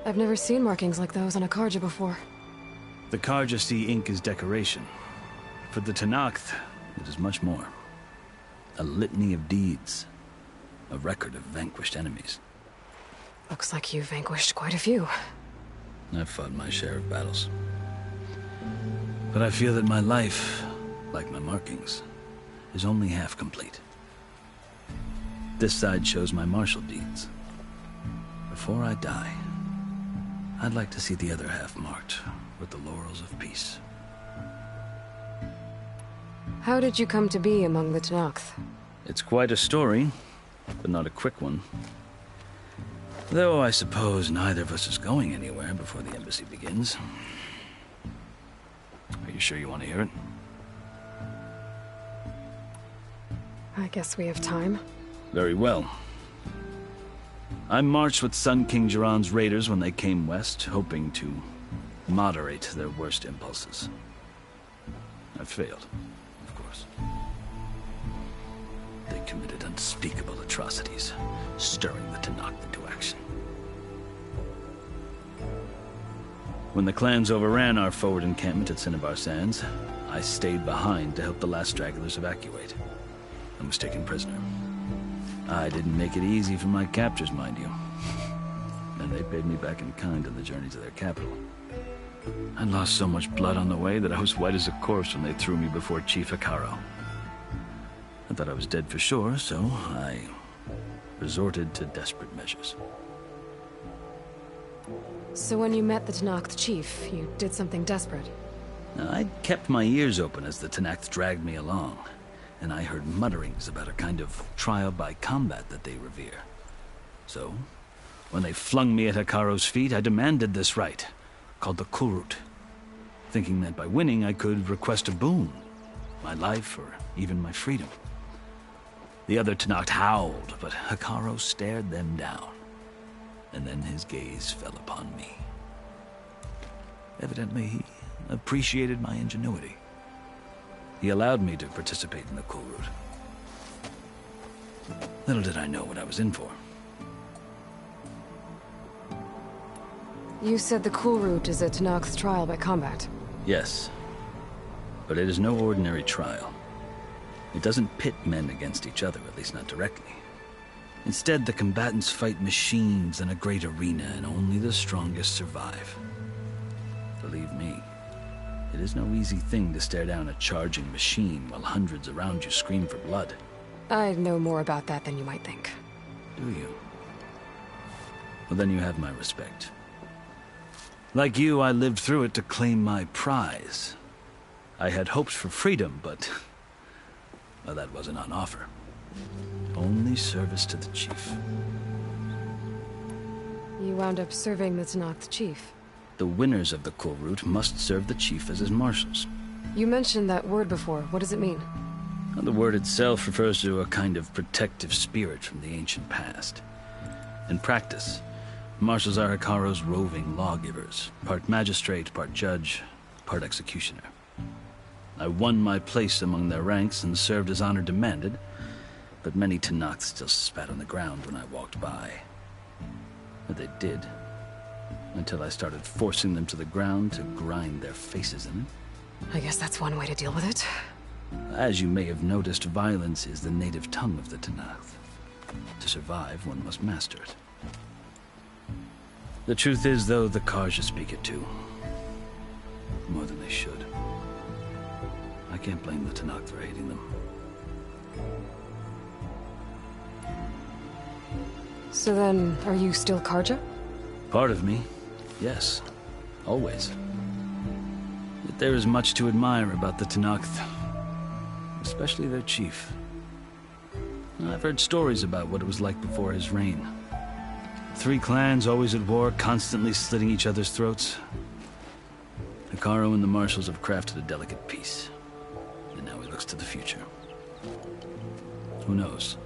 [SPEAKER 1] I've never seen markings like those on a Karja before.
[SPEAKER 17] The Karja see ink as decoration. For the Tenakth, it is much more. A litany of deeds. A record of vanquished enemies.
[SPEAKER 1] Looks like you've vanquished quite a few.
[SPEAKER 17] I've fought my share of battles. But I feel that my life, like my markings, is only half complete. This side shows my martial deeds. Before I die, I'd like to see the other half marked with the laurels of peace.
[SPEAKER 1] How did you come to be among the Tenakth?
[SPEAKER 17] It's quite a story, but not a quick one. Though I suppose neither of us is going anywhere before the embassy begins. Are you sure you want to hear it?
[SPEAKER 1] I guess we have time.
[SPEAKER 17] Very well. I marched with Sun King Jiran's raiders when they came west, hoping to moderate their worst impulses. I failed, of course. They committed unspeakable atrocities, stirring the Tenakth into action. When the clans overran our forward encampment at Cinnabar Sands, I stayed behind to help the last stragglers evacuate, and was taken prisoner. I didn't make it easy for my captors, mind you. And they paid me back in kind on the journey to their capital. I lost so much blood on the way that I was white as a corpse when they threw me before Chief Hikaro. I thought I was dead for sure, so I resorted to desperate measures.
[SPEAKER 1] So when you met the Tenakth chief, you did something desperate?
[SPEAKER 17] I'd kept my ears open as the Tenakth dragged me along, and I heard mutterings about a kind of trial by combat that they revere. So, when they flung me at Hikaro's feet, I demanded this right, called the Kulrut, thinking that by winning I could request a boon, my life or even my freedom. The other Tenakth howled, but Hikaro stared them down, and then his gaze fell upon me. Evidently, he appreciated my ingenuity. He allowed me to participate in the Kulrut. Little did I know what I was in for.
[SPEAKER 1] You said the Kulrut is a Tenakth trial by combat.
[SPEAKER 17] Yes, but it is no ordinary trial. It doesn't pit men against each other, at least not directly. Instead, the combatants fight machines in a great arena, and only the strongest survive. Believe me, it is no easy thing to stare down a charging machine while hundreds around you scream for blood.
[SPEAKER 1] I know more about that than you might think.
[SPEAKER 17] Do you? Well, then you have my respect. Like you, I lived through it to claim my prize. I had hoped for freedom, but well, that wasn't on offer. Only service to the chief.
[SPEAKER 1] You wound up serving the Tenakth chief.
[SPEAKER 17] The winners of the Kulrut must serve the chief as his marshals.
[SPEAKER 1] You mentioned that word before. What does it mean?
[SPEAKER 17] Well, the word itself refers to a kind of protective spirit from the ancient past. In practice, marshals are Hikaro's roving lawgivers, part magistrate, part judge, part executioner. I won my place among their ranks and served as honor demanded, but many Tenakth still spat on the ground when I walked by. But they did, until I started forcing them to the ground to grind their faces in it.
[SPEAKER 1] I guess that's one way to deal with it.
[SPEAKER 17] As you may have noticed, violence is the native tongue of the Tanakh. To survive, one must master it. The truth is, though, the Karja speak it too. More than they should. I can't blame the Tanakh for hating them.
[SPEAKER 1] So then, are you still Karja?
[SPEAKER 17] Part of me, yes. Always. Yet there is much to admire about the Tanakh, especially their chief. I've heard stories about what it was like before his reign. 3 clans always at war, constantly slitting each other's throats. Hekarro and the marshals have crafted a delicate peace. And now he looks to the future. Who knows?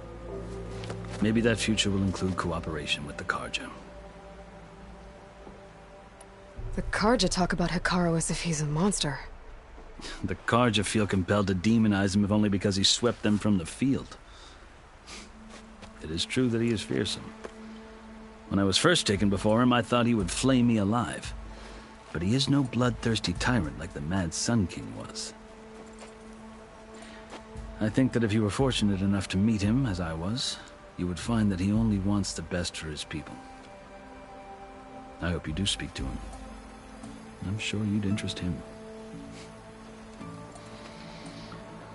[SPEAKER 17] Maybe that future will include cooperation with the Karja.
[SPEAKER 1] The Karja talk about Hekarro as if he's a monster.
[SPEAKER 17] The Karja feel compelled to demonize him if only because he swept them from the field. It is true that he is fearsome. When I was first taken before him, I thought he would flay me alive. But he is no bloodthirsty tyrant like the Mad Sun King was. I think that if you were fortunate enough to meet him, as I was, you would find that he only wants the best for his people. I hope you do speak to him. I'm sure you'd interest him.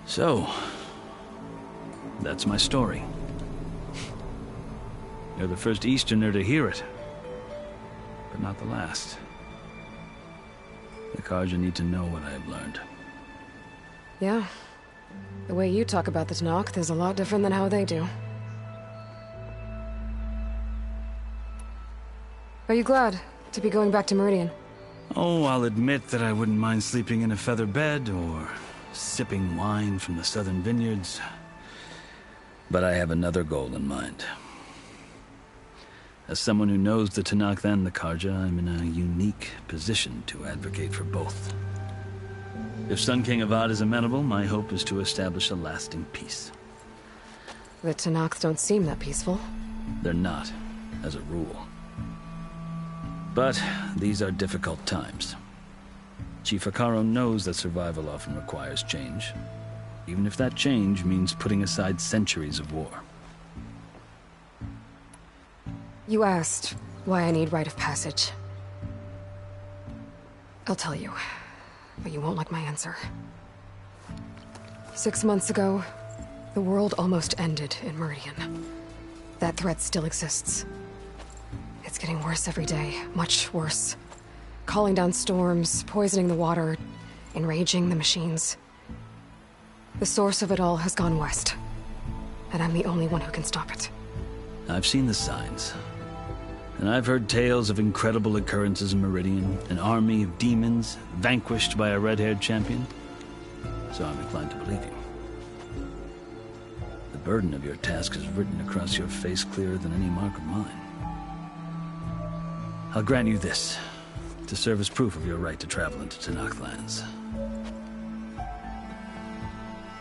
[SPEAKER 17] So, that's my story. You're the first Easterner to hear it, but not the last. The Karja need to know what I have learned.
[SPEAKER 1] Yeah. The way you talk about the Tanakh is a lot different than how they do. Are you glad to be going back to Meridian?
[SPEAKER 17] Oh, I'll admit that I wouldn't mind sleeping in a feather bed or sipping wine from the southern vineyards. But I have another goal in mind. As someone who knows the Tanakh and the Karja, I'm in a unique position to advocate for both. If Sun King Avad is amenable, my hope is to establish a lasting peace.
[SPEAKER 1] The Tanakh don't seem that peaceful.
[SPEAKER 17] They're not, as a rule. But these are difficult times. Chief Hekarro knows that survival often requires change, even if that change means putting aside centuries of war.
[SPEAKER 1] You asked why I need rite of passage. I'll tell you, but you won't like my answer. 6 months ago, the world almost ended in Meridian. That threat still exists. It's getting worse every day, much worse. Calling down storms, poisoning the water, enraging the machines. The source of it all has gone west, and I'm the only one who can stop it.
[SPEAKER 17] I've seen the signs. And I've heard tales of incredible occurrences in Meridian, an army of demons vanquished by a red-haired champion. So I'm inclined to believe you. The burden of your task is written across your face clearer than any mark of mine. I'll grant you this, to serve as proof of your right to travel into Tanakh lands.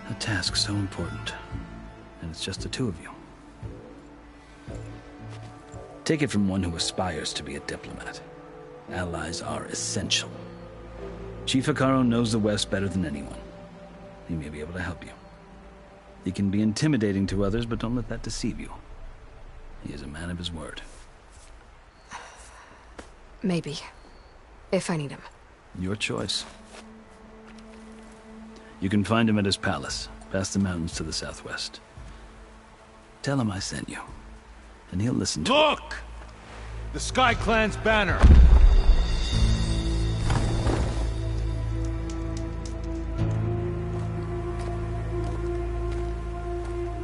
[SPEAKER 17] A task so important, and it's just the 2 of you. Take it from one who aspires to be a diplomat. Allies are essential. Chief Hekarro knows the West better than anyone. He may be able to help you. He can be intimidating to others, but don't let that deceive you. He is a man of his word.
[SPEAKER 1] Maybe. If I need him.
[SPEAKER 17] Your choice. You can find him at his palace, past the mountains to the southwest. Tell him I sent you, and he'll listen to
[SPEAKER 19] Look! The Sky Clan's banner!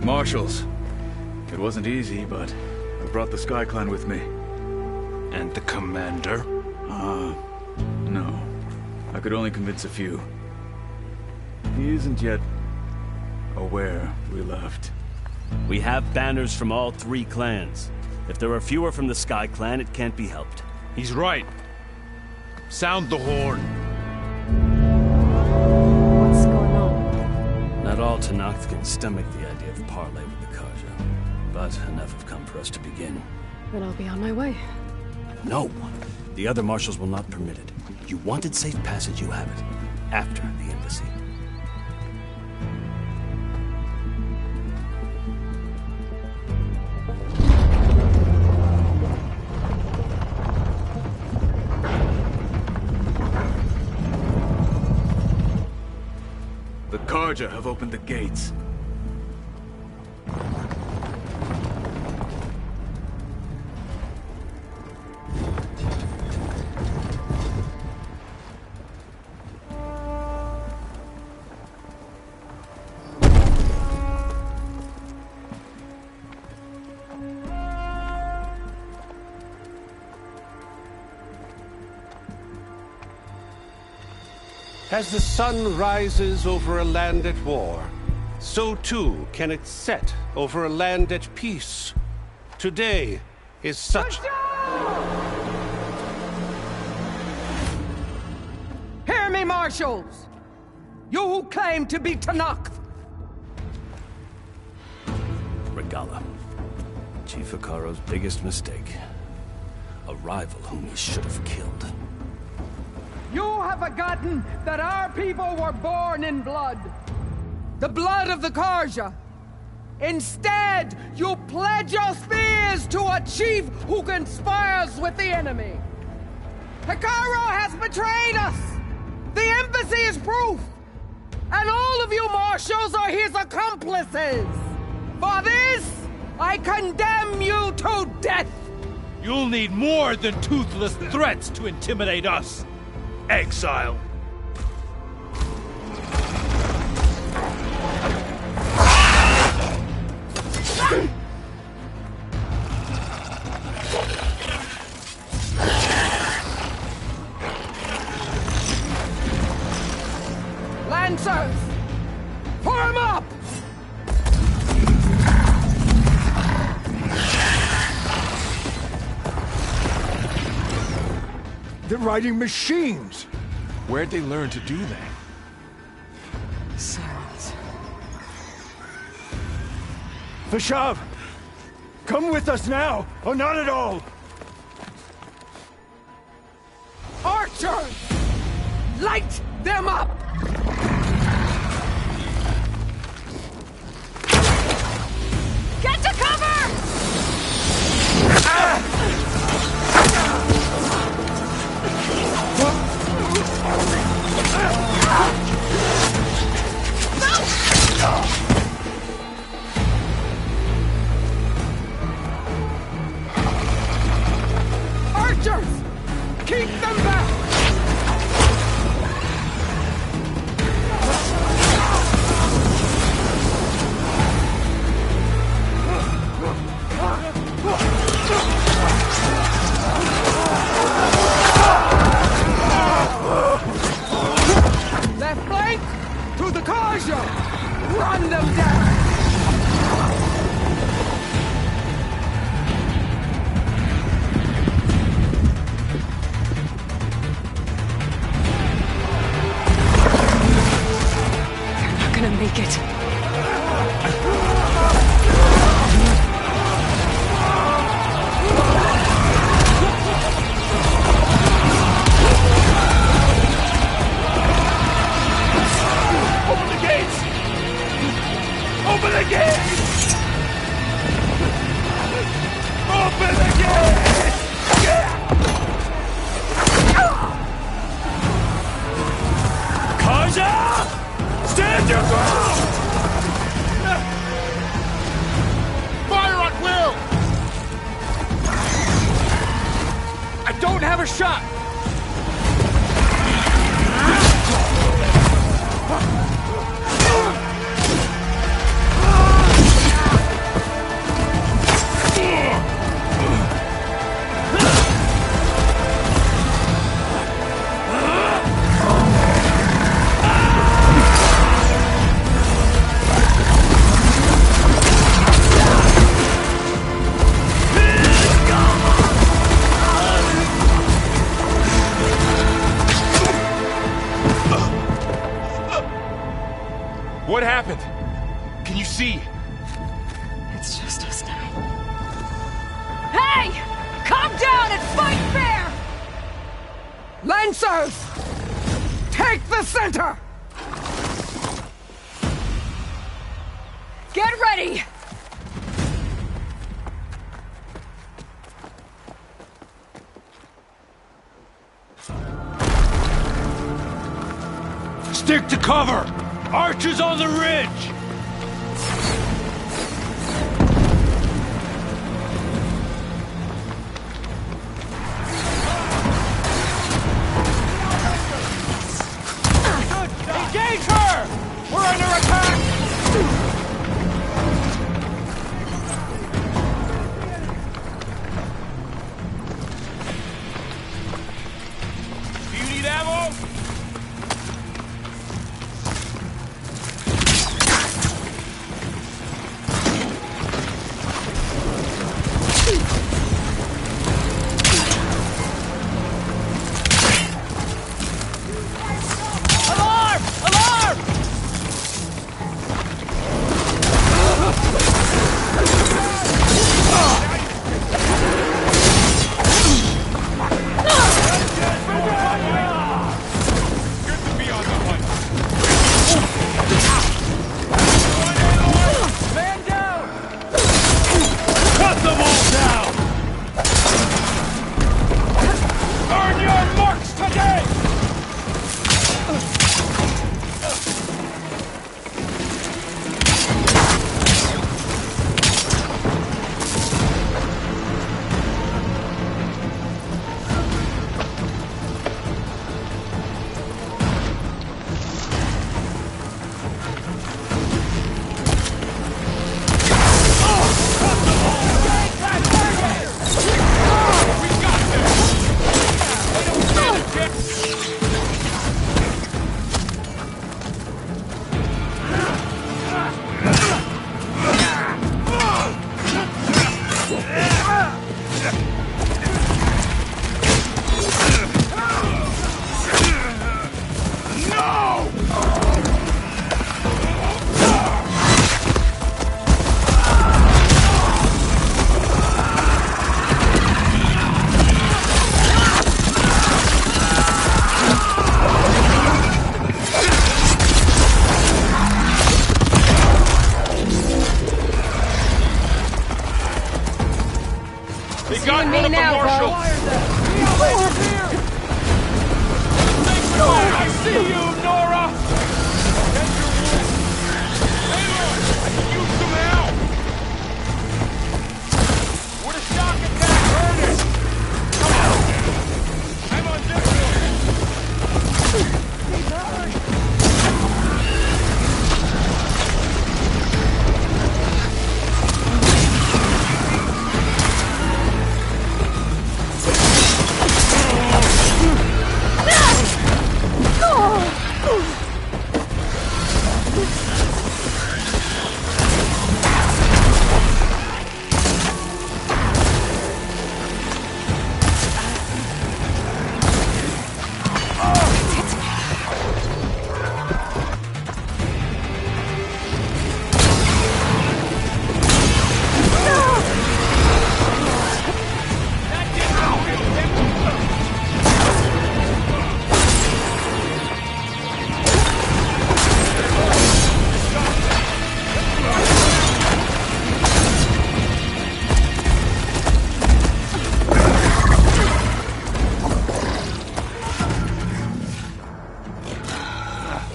[SPEAKER 20] Marshals. It wasn't easy, but I brought the Sky Clan with me.
[SPEAKER 19] And the commander?
[SPEAKER 20] No. I could only convince a few. He isn't yet aware we left.
[SPEAKER 8] We have banners from all 3 clans. If there are fewer from the Sky Clan, it can't be helped.
[SPEAKER 19] He's right. Sound the horn.
[SPEAKER 1] What's going on?
[SPEAKER 17] Not all Tanakh can stomach the idea of parley with the Karja, but enough have come for us to begin.
[SPEAKER 1] Then I'll be on my way.
[SPEAKER 17] No.
[SPEAKER 8] The other marshals will not permit it. You wanted safe passage, you have it. After the embassy.
[SPEAKER 20] The Karja have opened the gates.
[SPEAKER 15] As the sun rises over a land at war, so too can it set over a land at peace. Today is such...
[SPEAKER 21] Hear me, marshals! You who claim to be Tanakh!
[SPEAKER 8] Regala. Chief Hikaro's biggest mistake. A rival whom he should have killed.
[SPEAKER 21] You have forgotten that our people were born in blood. The blood of the Karja. Instead, you pledge your spears to a chief who conspires with the enemy. Hikaro has betrayed us. The embassy is proof. And all of you marshals are his accomplices. For this, I condemn you to death.
[SPEAKER 19] You'll need more than toothless threats to intimidate us. Exile.
[SPEAKER 21] Lancers, form up!
[SPEAKER 16] They're riding machines!
[SPEAKER 19] Where'd they learn to do that?
[SPEAKER 1] Silence.
[SPEAKER 16] Vashav! Come with us now, or not at all!
[SPEAKER 21] Archers! Light them up!
[SPEAKER 22] Get to cover!
[SPEAKER 21] Archers! Keep them back! Left flank! To the Karja! Run them down!
[SPEAKER 1] They're not gonna make it.
[SPEAKER 19] Open the gates! Open the gates! Open the gates!
[SPEAKER 8] Karja! Stand your ground!
[SPEAKER 19] Fire at will!
[SPEAKER 21] I don't have a shot! Producers! Take the center!
[SPEAKER 22] Get ready!
[SPEAKER 19] Stick to cover! Archers on the ridge! Engage her! We're under attack! Do you need ammo? Alarm! Alarm! Man down! Cut them all down! Earn your marks today! They got one of the marshals! I see you, Nora! Get your wounds! Aloy, I can use some help! Would a shock attack hurt it? Come on! I'm on this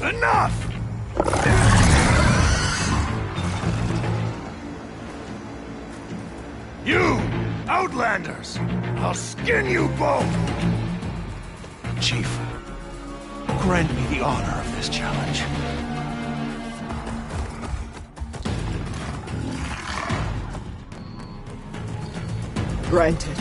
[SPEAKER 19] Enough! You, Outlanders! I'll skin you both!
[SPEAKER 5] Chief, grant me the honor of this challenge.
[SPEAKER 21] Granted.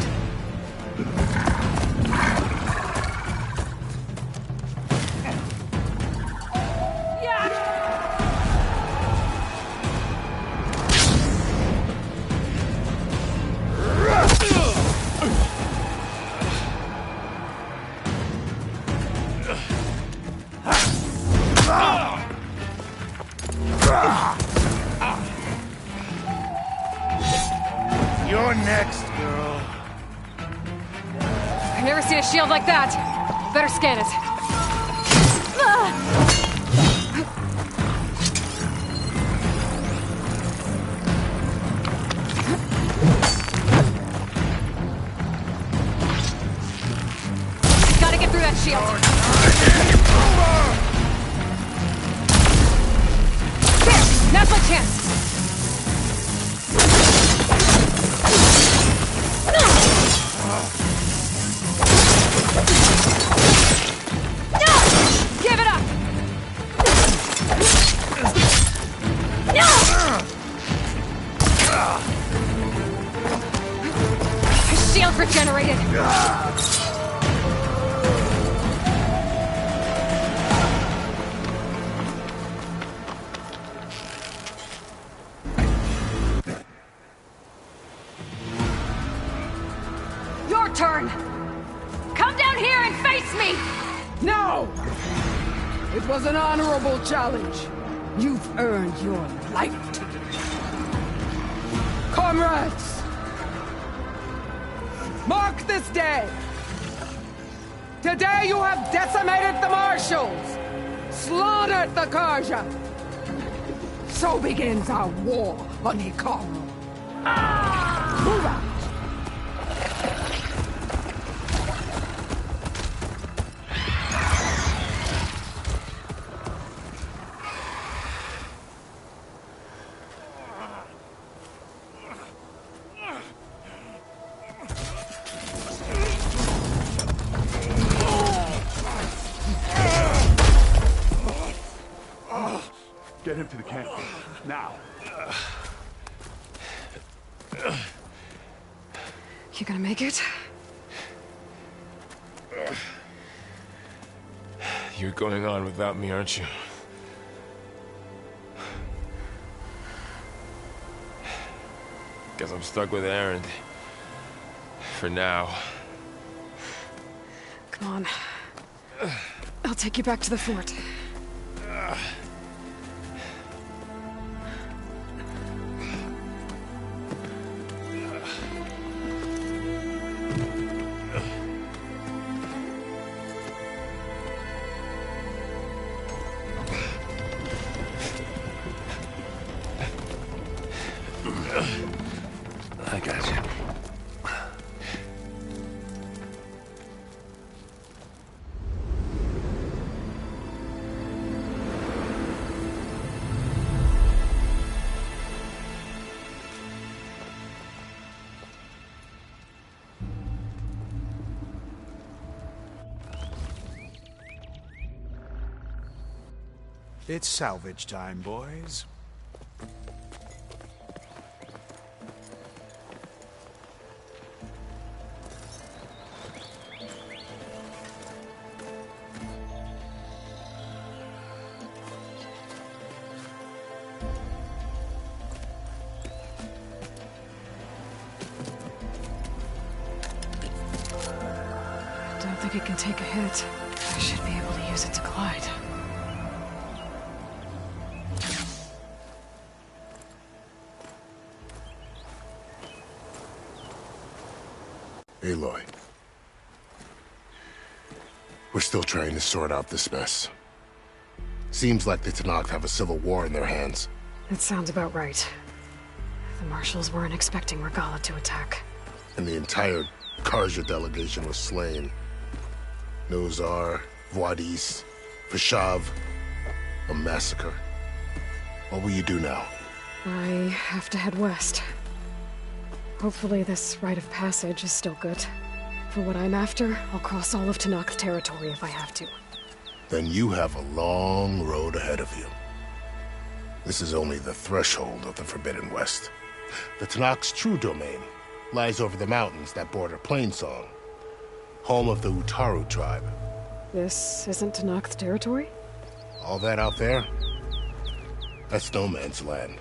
[SPEAKER 1] You're next, girl.
[SPEAKER 22] I've never seen a shield like that.
[SPEAKER 1] Better scan it.
[SPEAKER 22] Gotta get through that shield.
[SPEAKER 1] There! Now's my chance!
[SPEAKER 22] Give it up!
[SPEAKER 1] His shield's regenerated!
[SPEAKER 22] Your turn! Come down here and face me!
[SPEAKER 21] No! It was an honorable challenge. You've earned your life today. Comrades! Mark this day! Today you have decimated the Marshals! Slaughtered the Karja! So begins our war on Hikaru. Move out!
[SPEAKER 2] Get him to the camp. Now.
[SPEAKER 1] You gonna make it?
[SPEAKER 7] You're going on without me, aren't you? Guess I'm stuck with Aaron. For now.
[SPEAKER 1] Come on. I'll take you back to the fort.
[SPEAKER 9] I got you.
[SPEAKER 5] It's salvage time, boys.
[SPEAKER 1] Don't think it can take a hit. I should be able to use it to glide.
[SPEAKER 13] Aloy. We're still trying to sort out this mess. Seems like the Tenakth have a civil war in their hands.
[SPEAKER 1] That sounds about right. The Marshals weren't expecting Regalla to attack.
[SPEAKER 13] And the entire Karja delegation was slain. Nozar, Voidis, Vashav. A massacre. What will you do now?
[SPEAKER 1] I have to head west. Hopefully this rite of passage is still good. For what I'm after, I'll cross all of Tenakth territory if I have to.
[SPEAKER 13] Then you have a long road ahead of you. This is only the threshold of the Forbidden West. The Tenakth's true domain lies over the mountains that border Plainsong, home of the Utaru tribe.
[SPEAKER 1] This isn't Tenakth territory?
[SPEAKER 13] All that out there? That's no man's land.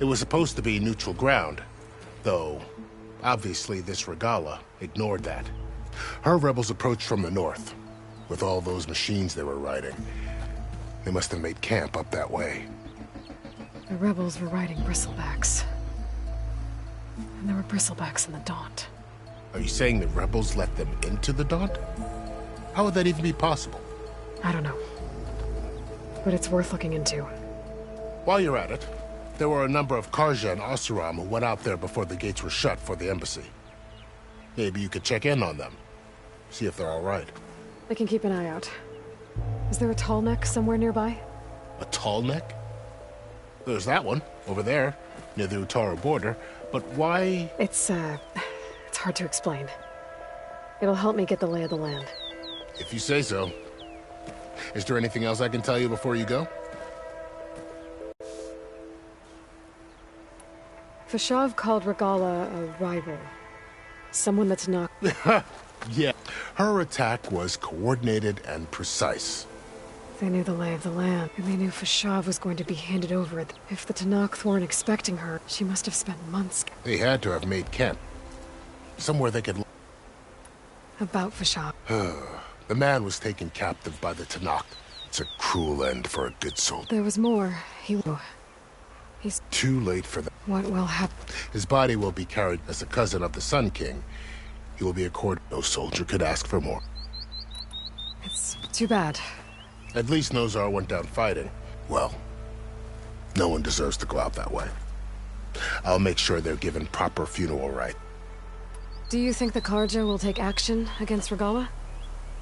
[SPEAKER 13] It was supposed to be neutral ground, though obviously this Regalla ignored that. Her rebels approached from the north, with all those machines they were riding. They must have made camp up that way.
[SPEAKER 1] The rebels were riding bristlebacks. And there were bristlebacks in the Daunt.
[SPEAKER 13] Are you saying the rebels let them into the Daunt? How would that even be possible?
[SPEAKER 1] I don't know. But it's worth looking into.
[SPEAKER 13] While you're at it, there were a number of Karja and Oseram who went out there before the gates were shut for the embassy. Maybe you could check in on them. See if they're all right.
[SPEAKER 1] I can keep an eye out. Is there a tall neck somewhere nearby?
[SPEAKER 13] A tall neck? There's that one, over there, near the Utaru border. But why...
[SPEAKER 1] It's hard to explain. It'll help me get the lay of the land.
[SPEAKER 13] If you say so. Is there anything else I can tell you before you go?
[SPEAKER 1] Fashav called Regala a rival. Someone that's not...
[SPEAKER 13] Yeah. Her attack was coordinated and precise.
[SPEAKER 1] They knew the lay of the land, and they knew Fashav was going to be handed over. If the Tanakh weren't expecting her, she must have spent months...
[SPEAKER 13] They had to have made camp. Somewhere they could...
[SPEAKER 1] About Fashav.
[SPEAKER 13] The man was taken captive by the Tanakh. It's a cruel end for a good soul.
[SPEAKER 1] There was more. He's...
[SPEAKER 13] Too late for that.
[SPEAKER 1] What will happen?
[SPEAKER 13] His body will be carried as a cousin of the Sun King. He will be accorded. No soldier could ask for more.
[SPEAKER 1] It's too bad.
[SPEAKER 13] At least Nozar went down fighting. Well, no one deserves to go out that way. I'll make sure they're given proper funeral rites.
[SPEAKER 1] Do you think the Karja will take action against Regala?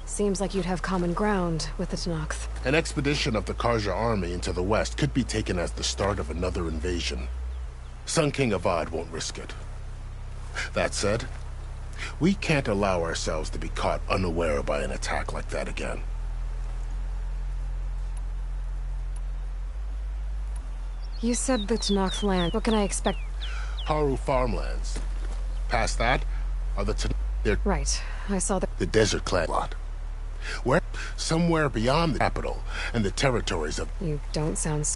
[SPEAKER 1] Seems like you'd have common ground with the Tanakh.
[SPEAKER 13] An expedition of the Karja army into the west could be taken as the start of another invasion. Sun King Avad won't risk it. That said, we can't allow ourselves to be caught unaware by an attack like that again.
[SPEAKER 1] You said the Tanakh land. What can I expect?
[SPEAKER 13] Haru farmlands. Past that are the Tanakh.
[SPEAKER 1] Right. I saw
[SPEAKER 13] the desert clan lot. Where? Somewhere beyond the capital and the territories of...
[SPEAKER 1] You don't sound...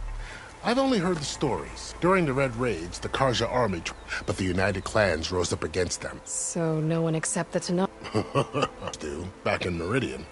[SPEAKER 13] I've only heard the stories. During the Red Raids, the Karja army... But the United Clans rose up against them.
[SPEAKER 1] So no one except the Tanakh...
[SPEAKER 13] Do, back in Meridian.